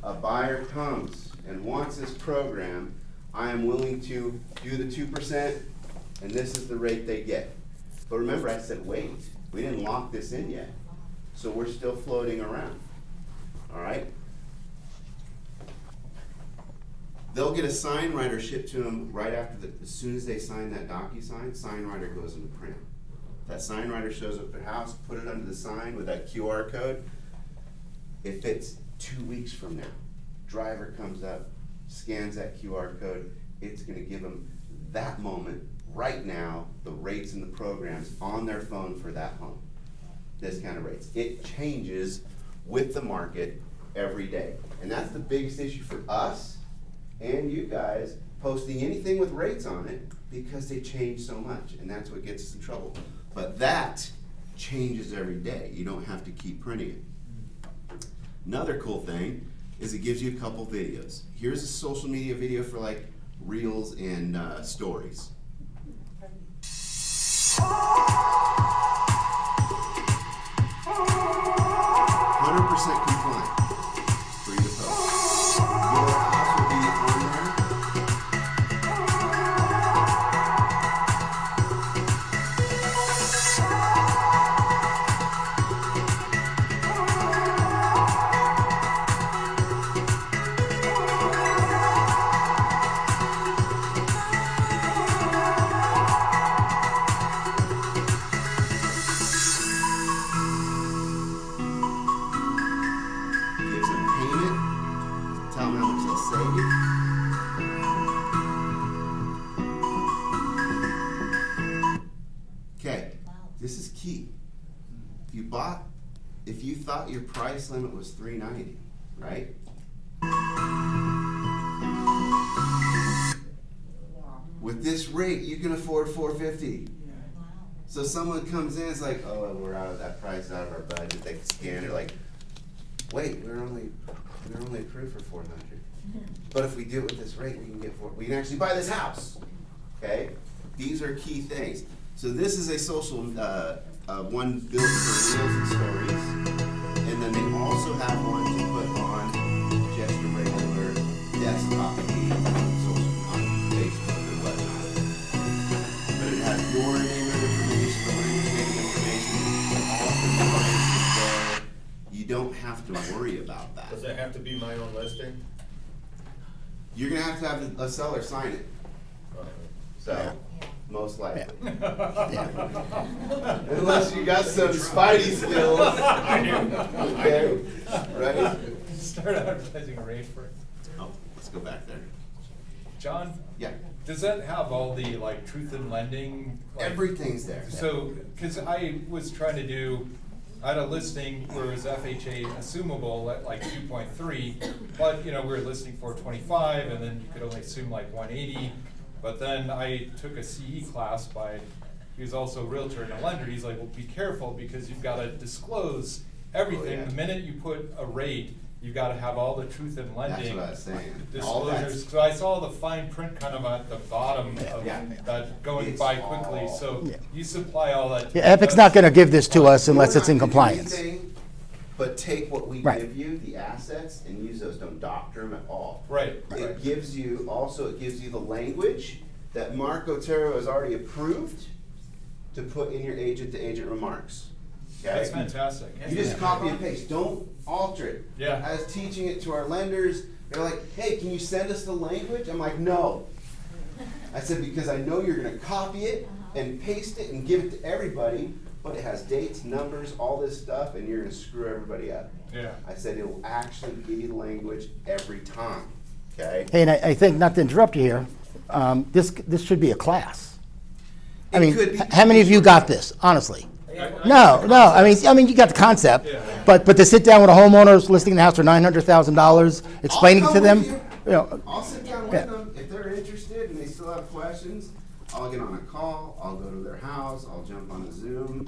a buyer comes and wants this program, I am willing to do the 2%, and this is the rate they get. But remember, I said wait. We didn't lock this in yet. So we're still floating around. All right? They'll get a sign writer shipped to them right after as soon as they sign that DocuSign, sign writer goes into print. That sign writer shows up at their house, put it under the sign with that QR code. If it's 2 weeks from now, driver comes up, scans that QR code, it's gonna give them that moment, right now, the rates and the programs on their phone for that home. Discounted rates. It changes with the market every day. And that's the biggest issue for us and you guys posting anything with rates on it because they change so much, and that's what gets us in trouble. But that changes every day. You don't have to keep printing it. Another cool thing is it gives you a couple videos. Here's a social media video for like reels and stories. 100% compliant for you to post. Your house will be on there. Give them payment, tell them how much they'll save. Okay, this is key. If you thought your price limit was $390, right? With this rate, you can afford $450. So someone comes in, it's like, oh, we're out of that price, out of our budget. They scan it, like, wait, we're only approved for 400. But if we do it with this rate, we can actually buy this house. Okay, these are key things. So this is a social one built for reels and stories, and then they also have one to put on just a regular desktop feed on social, on Facebook or whatnot. But it has your neighborhood information, the landscape information, all the devices there. You don't have to worry about that. Does it have to be my own listing? You're gonna have a seller sign it. So, most likely. Unless you got some Spidey skills. I do. Okay, right? Start advertising a rate for it. Oh, let's go back there. John? Yeah. Does that have all the like truth in lending? Like, Everything's there. So, cause I was trying to do, I had a listing where it was FHA assumable at like 2.3, but you know, we were listing for 25 and then you could only assume like 180. But then I took a CE class by, he was also a realtor and a lender. He's like, well, be careful because you've got to disclose everything. Oh, yeah. The minute you put a rate, you've got to have all the truth in lending. That's what I was saying. All that's- Disclosures. So I saw the fine print kind of at the bottom of Yeah. that going It's by quickly. all- So Yeah. you supply all that. Yeah, Epic's not gonna give this to us unless We're it's in not gonna do compliance. anything But take what we Right. give you, the assets, and use those. Don't doctor them at all. Right. It gives you, also it gives you the language that Mark Otero has already approved to put in your agent-to-agent remarks. Okay? That's fantastic. You just copy and paste, don't alter it. Yeah. I was teaching it to our lenders, they're like, hey, can you send us the language? I'm like, no. I said, because I know you're gonna copy it and paste it and give it to everybody, but it has dates, numbers, all this stuff, and you're gonna screw everybody up. Yeah. I said, it'll actually give you the language every time, okay? Hey, and I think, not to interrupt you here, this should be a class. I It mean, could be. how many of you got this, honestly? No, I mean, you got the concept, Yeah. but to sit down with a homeowner listing the house for $900,000, explaining it to come them, with you know, I'll sit down with Yeah. them, if they're interested and they still have questions, I'll get on a call, I'll go to their house, I'll jump on a Zoom,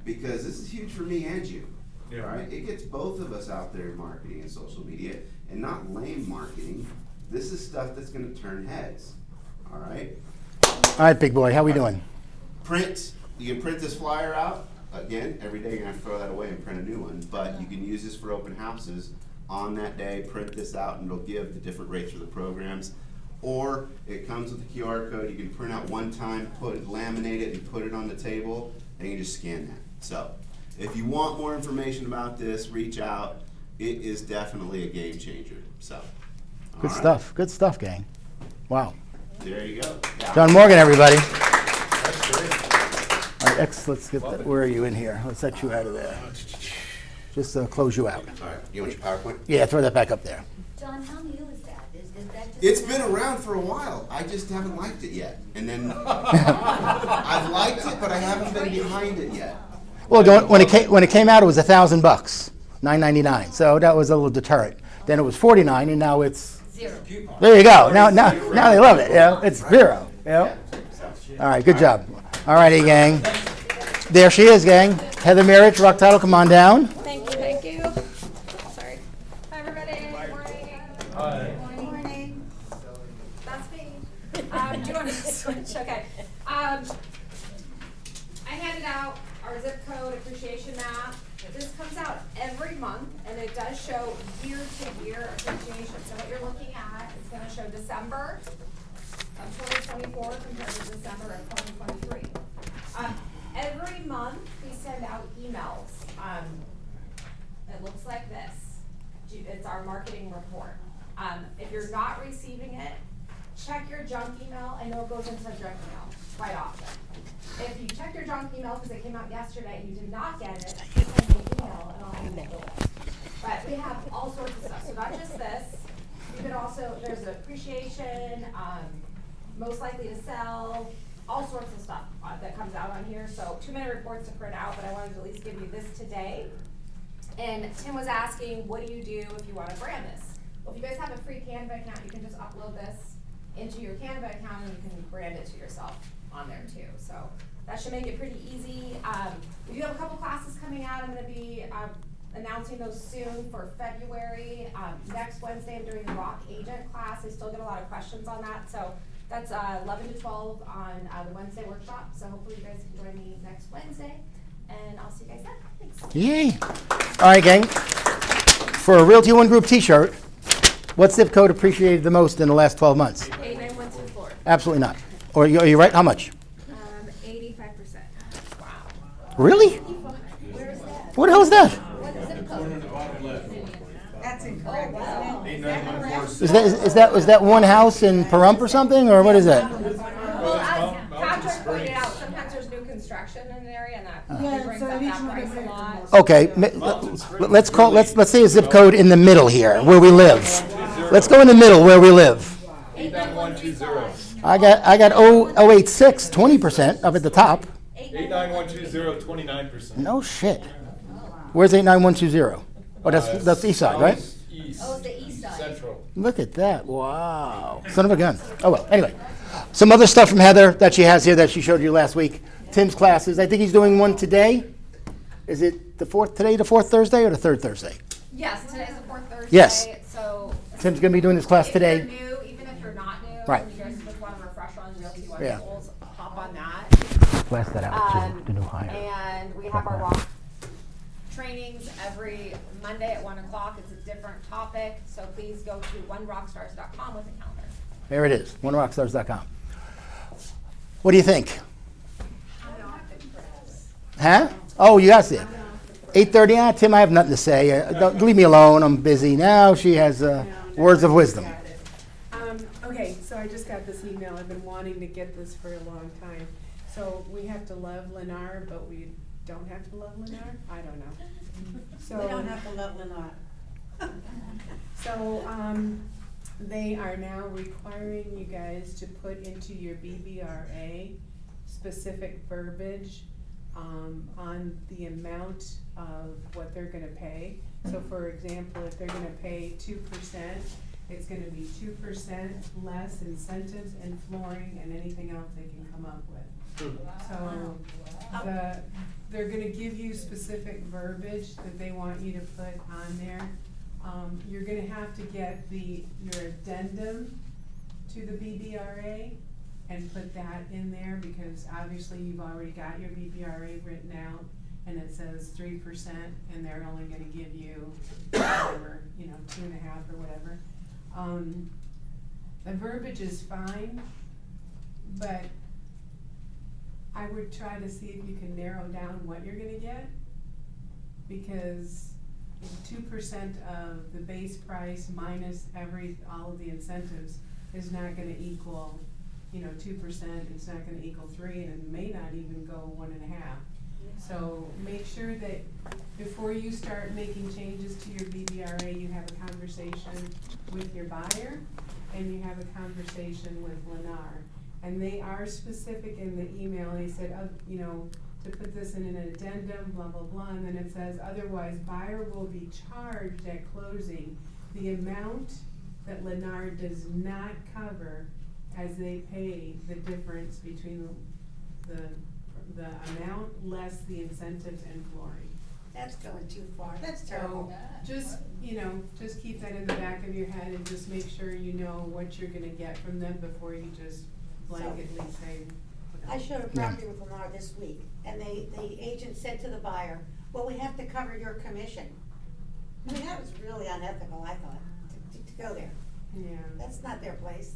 because this is huge for me and you. Yeah. Right? It gets both of us out there in marketing and social media, and not lame marketing. This is stuff that's gonna turn heads, all right? all right, big boy, how we doing? Print, you can print this flyer out, again, every day you're gonna have to throw that away and print a new one, but you can use this for open houses. On that day, print this out and it'll give the different rates for the programs. Or it comes with a QR code, you can print out one time, laminate it and put it on the table, and you can just scan that. So, if you want more information about this, reach out. It is definitely a game changer, so. Good all right. stuff, gang. Wow. There you go. John Morgan, everybody. That's great. All right, let's get that, where are you in here? Let's let you out of there. Just close you out. All right, you want your PowerPoint? Yeah, throw that back up there. John, how new is that? Is that just? It's been around for a while. I just haven't liked it yet. And then I've liked it, but I haven't been behind it yet. Well, when it came out, it was $1,000, $9.99. So that was a little deterrent. Then it was $49, and now it's Zero. there. You go. Now they love it. Yeah, it's zero. Yeah. All right, good job. All righty, gang. There she is, gang. Heather Marich, Rock Title. Come on down. Thank you, thank you. Sorry. Hi, everybody. Morning. Hi. Morning. That's me. Do you want to switch? Okay. I handed out our zip code appreciation map. This comes out every month, and it does show year-to-year appreciation. So what you're looking at is going to show December of 2024 compared to December of 2023. Every month, we send out emails. It looks like this. It's our marketing report. If you're not receiving it, check your junk email. I know it goes into the junk email quite often. If you check your junk email because it came out yesterday and you did not get it, send me an email and I'll handle it. But we have all sorts of stuff. So not just this. You could also, there's appreciation, most likely to sell, all sorts of stuff that comes out on here. So too many reports to print out, but I wanted to at least give you this today. And Tim was asking, what do you do if you want to brand this? Well, if you guys have a free Canva account, you can just upload this into your Canva account and you can brand it to yourself on there too. So that should make it pretty easy. We do have a couple classes coming out. I'm gonna be announcing those soon for February. Next Wednesday, I'm doing the Rock Agent class. I still get a lot of questions on that, so that's 11 to 12 on the Wednesday workshop. So hopefully you guys can join me next Wednesday, and I'll see you guys then. Thanks. Yay. All right, gang. For a Realty One Group t-shirt, what zip code appreciated the most in the last 12 months? 89124. Absolutely not. Or are you right? How much? 85%. Wow. Really? Where is that? What the hell is that? What zip code? That's incorrect, isn't it? 8914. Is that one house in Pahrump or something, or what is that? Well, as Patrick pointed out, sometimes there's new construction in the area, and that Yeah, brings so up each that one price is a different. lot. Okay, let's say a zip code in the middle here, where we live. Let's go in the middle where we live. 89120. I got 086, 20% up at the top. 89120, 29%. No shit. Where's 89120? Oh, that's the east side, right? East. Oh, it's the east side. Central. Look at that. Wow. Son of a gun. Oh, well, anyway. Some other stuff from Heather that she has here that she showed you last week. Tim's classes. I think he's doing one today. Is it the fourth Thursday or the third Thursday? Yes, today's the fourth Thursday. Yes. So Tim's going to be doing this class if today. you're new, even if you're not new, Right. and you guys just want to refresh on Realty One Yeah. goals, hop on that. Blast that out to new hire. And we have our rock trainings every Monday at 1 o'clock. It's a different topic, so please go to onerockstars.com with a calendar. There it is, onerockstars.com. What do you think? Huh? Oh, you got it. 8:30. Tim, I have nothing to say. Don't leave me alone. I'm busy now. She has words of wisdom. Okay, so I just got this email. I've been wanting to get this for a long time. So we have to love Lennar, but we don't have to love Lennar? I don't know. So We don't have to love Lennar. So, they are now requiring you guys to put into your BBRA specific verbiage, on the amount of what they're gonna pay. So for example, if they're gonna pay 2%, it's gonna be 2% less incentives and flooring and anything else they can come up with. So, they're gonna give you specific verbiage that they want you to put on there. You're gonna have to get your addendum to the BBRA and put that in there, because obviously you've already got your BBRA written out, and it says 3%, and they're only gonna give you whatever, 2.5 or whatever. The verbiage is fine, but I would try to see if you can narrow down what you're gonna get, because 2% of the base price minus all of the incentives is not gonna equal, 2%, it's not gonna equal 3, and it may not even go 1.5. So make sure that before you start making changes to your BBRA, you have a conversation with your buyer, and you have a conversation with Lennar. And they are specific in the email. They said, to put this in an addendum, blah, blah, blah, and then it says, otherwise, buyer will be charged at closing the amount that Lennar does not cover as they pay the difference between the amount less the incentives and flooring. That's going too far. That's terrible. So, just keep that in the back of your head and just make sure you know what you're gonna get from them before you just blanketly say. I showed a property with Lennar this week, and the agent said to the buyer, well, we have to cover your commission. I mean, that was really unethical, I thought, to go there. Yeah. That's not their place.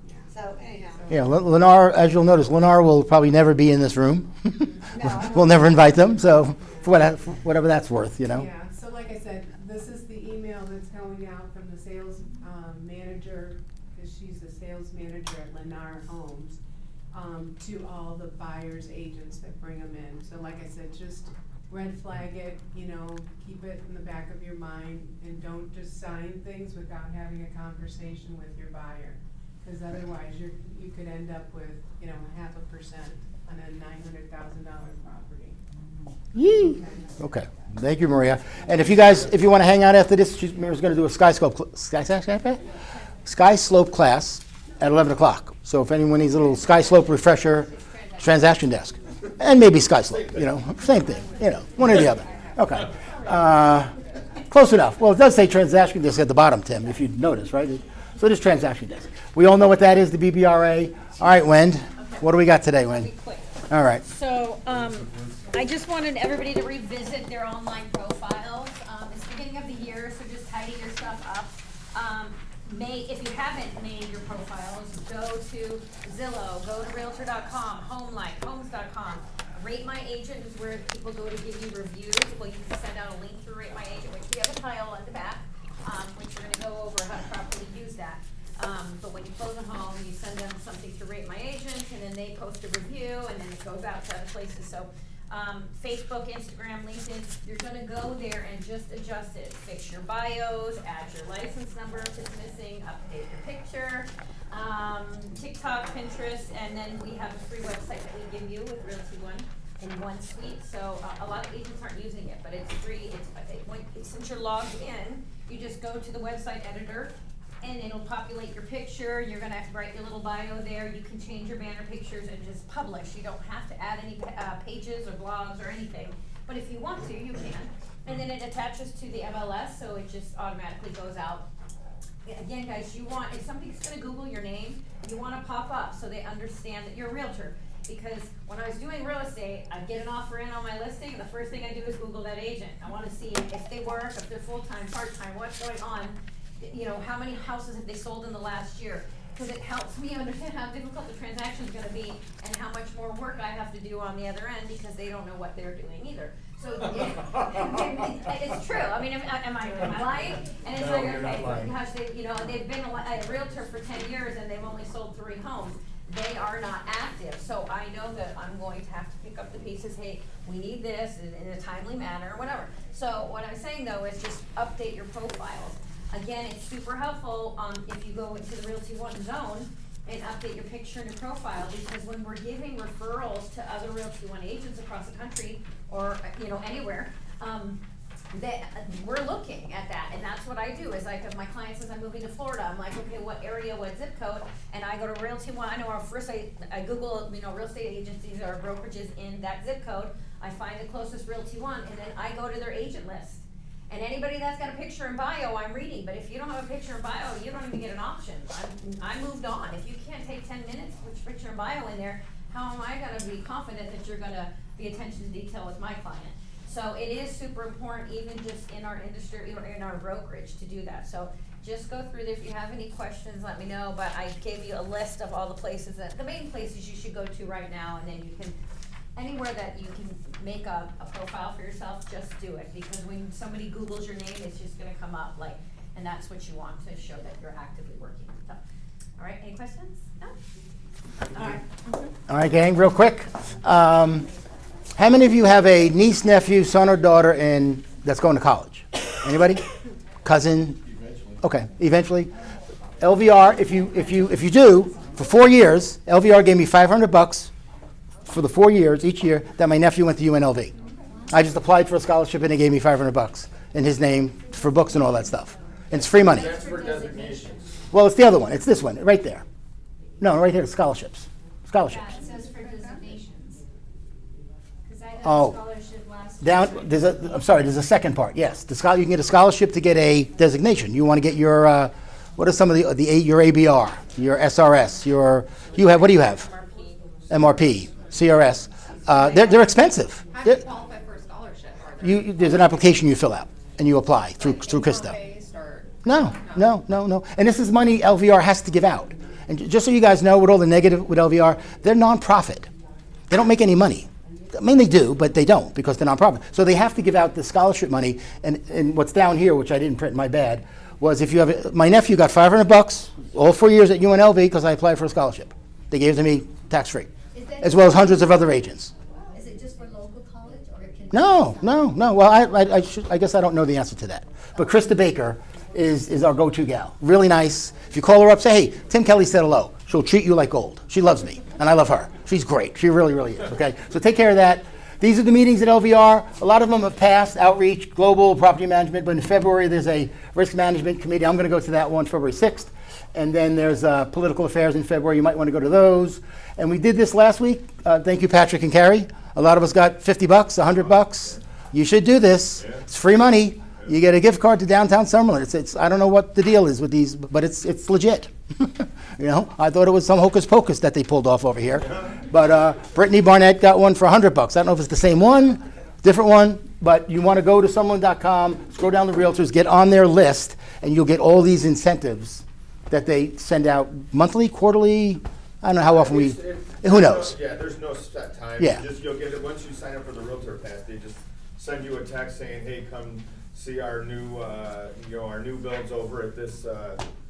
Yeah. So anyhow. Yeah, Lennar, as you'll notice, Lennar will probably never be in this room. I We'll never invite them, so for whatever that's worth, Yeah, so like I said, this is the email that's going out from the sales manager, because she's the sales manager at Lennar Homes, to all the buyers agents that bring them in. So like I said, just red flag it, keep it in the back of your mind, and don't just sign things without having a conversation with your buyer. Because otherwise, you could end up with, 0.5% on a $900,000 property. Yee. Okay, thank you, Maria. And if you want to hang out after this, Maria's going to do a Sky Slope class at 11 o'clock. So if anyone needs a little Sky Slope refresher, transaction desk. And maybe Sky Slope, same thing, one or the other. Okay. Close enough. Well, it does say transaction desk at the bottom, Tim, if you notice, right? So it is transaction desk. We all know what that is, the BBRA. All right, Wend, what do we got today, Wend? Quick. All right. So, I just wanted everybody to revisit their online profiles. It's the beginning of the year, so just tidy your stuff up. If you haven't made your profiles, go to Zillow, go to Realtor.com, HomeLight, Homes.com. Rate My Agent is where people go to give you reviews. Well, you can send out a link through Rate My Agent, which we have a tile on the back, which we're gonna go over how to properly use that. But when you close a home, you send them something to Rate My Agent, and then they post a review, and then it goes out to other places. So Facebook, Instagram, LinkedIn, you're gonna go there and just adjust it. Fix your bios, add your license number if it's missing, update your picture, TikTok, Pinterest, and then we have a free website that we give you with Realty One in one suite. So a lot of agents aren't using it, but it's free. Since you're logged in, you just go to the website editor, and it'll populate your picture. You're gonna have to write your little bio there. You can change your banner pictures and just publish. You don't have to add any pages or blogs or anything. But if you want to, you can. And then it attaches to the MLS, so it just automatically goes out. Again, guys, if somebody's gonna Google your name, you wanna pop up so they understand that you're a realtor. Because when I was doing real estate, I'd get an offer in on my listing, and the first thing I do is Google that agent. I wanna see if they work, if they're full-time, part-time, what's going on. How many houses have they sold in the last year? Because it helps me understand how difficult the transaction's gonna be and how much more work I have to do on the other end because they don't know what they're doing either. So it's true. I mean, am I lying? And it's like, okay, gosh, they've been a realtor for 10 years and they've only sold 3 homes. They are not active. So I know that I'm going to have to pick up the pieces. Hey, we need this in a timely manner or whatever. So what I'm saying though is just update your profiles. Again, it's super helpful if you go into the Realty One zone and update your picture and your profile, because when we're giving referrals to other Realty One agents across the country or anywhere, we're looking at that, and that's what I do. Is like if my client says I'm moving to Florida, I'm like, okay, what area, what zip code, and I go to Realty One. I know first I Google real estate agencies or brokerages in that zip code. I find the closest Realty One, and then I go to their agent list. And anybody that's got a picture and bio, I'm reading. But if you don't have a picture and bio, you don't even get an option. I moved on. If you can't take 10 minutes to put your picture and bio in there, how am I going to be confident that you're going to be attention to detail with my client? So it is super important, even just in our industry or in our brokerage, to do that. So just go through there. If you have any questions, let me know. But I gave you a list of all the places, the main places you should go to right now, and then you can. Anywhere that you can make a profile for yourself, just do it, because when somebody Googles your name, it's just gonna come up and that's what you want to show that you're actively working. So, all right, any questions? No? All right. All right, gang, real quick. How many of you have a niece, nephew, son, or daughter that's going to college? Anybody? Cousin? Eventually. Okay, eventually. LVR, if you do, for 4 years, LVR gave me $500 for the 4 years, each year, that my nephew went to UNLV. I just applied for a scholarship and they gave me $500 in his name for books and all that stuff. And it's free money. That's for designations. Well, it's the other one. It's this one, right there. No, right here, scholarships. Scholarships. Yeah, it says for designations. Because I got Oh. a scholarship last Down, there's a second part, yes. You can get a scholarship to get a designation. You want to get your, what are some of your ABR, your SRS, what do you have? MRP. CRS. They're expensive. How do you qualify for a scholarship? There's an application you fill out and you apply through Krista. No. And this is money LVR has to give out. And just so you guys know, with all the negative with LVR, they're nonprofit. They don't make any money. I mean, they do, but they don't because they're nonprofit. So they have to give out the scholarship money. And what's down here, which I didn't print, my bad, was if you have my nephew got $500 all 4 years at UNLV because I applied for a scholarship. They gave it to me tax-free. As well as hundreds of other agents. Is it just for local college or can? No. Well, I guess I don't know the answer to that. But Krista Baker is our go-to gal. Really nice. If you call her up, say, hey, Tim Kelly said hello. She'll treat you like gold. She loves me, and I love her. She's great. She really, really is. Okay. So take care of that. These are the meetings at LVR. A lot of them have passed, outreach, global property management. But in February, there's a risk management committee. I'm going to go to that one February 6th. And then there's political affairs in February. You might want to go to those. And we did this last week. Thank you, Patrick and Carrie. A lot of us got $50, $100. You should do this. It's free money. You get a gift card to downtown Summerlin. It's I don't know what the deal is with these, but it's legit. You know, I thought it was some hocus pocus that they pulled off over here. But Brittany Barnett got one for $100. I don't know if it's the same one, different one, but you want to go to Summerlin.com, scroll down the realtors, get on their list, and you'll get all these incentives that they send out monthly, quarterly. I don't know how often who knows? Yeah, there's no set time. Yeah. You'll get it, once you sign up for the Realtor Pass, they just send you a text saying, hey, come see our new, our new builds over at this,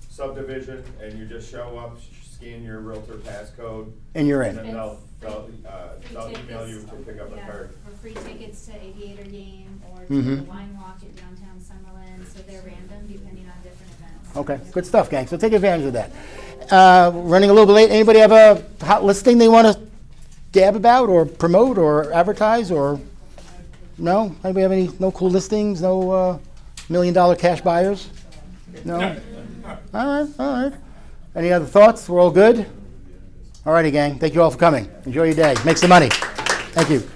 subdivision, and you just show up, scan your Realtor Pass code. And you're in. And then they'll email you to pick up a card. Or free tickets to Aviator game, or to Mhm. the wine walk at downtown Summerlin, so they're random depending on different events. Okay, good stuff, gang. So take advantage of that. Running a little bit late. Anybody have a hot listing they want to gab about or promote or advertise or no? Anybody have any no cool listings? No $1 million cash buyers? No. All right. Any other thoughts? We're all good. All righty, gang. Thank you all for coming. Enjoy your day. Make some money. Thank you.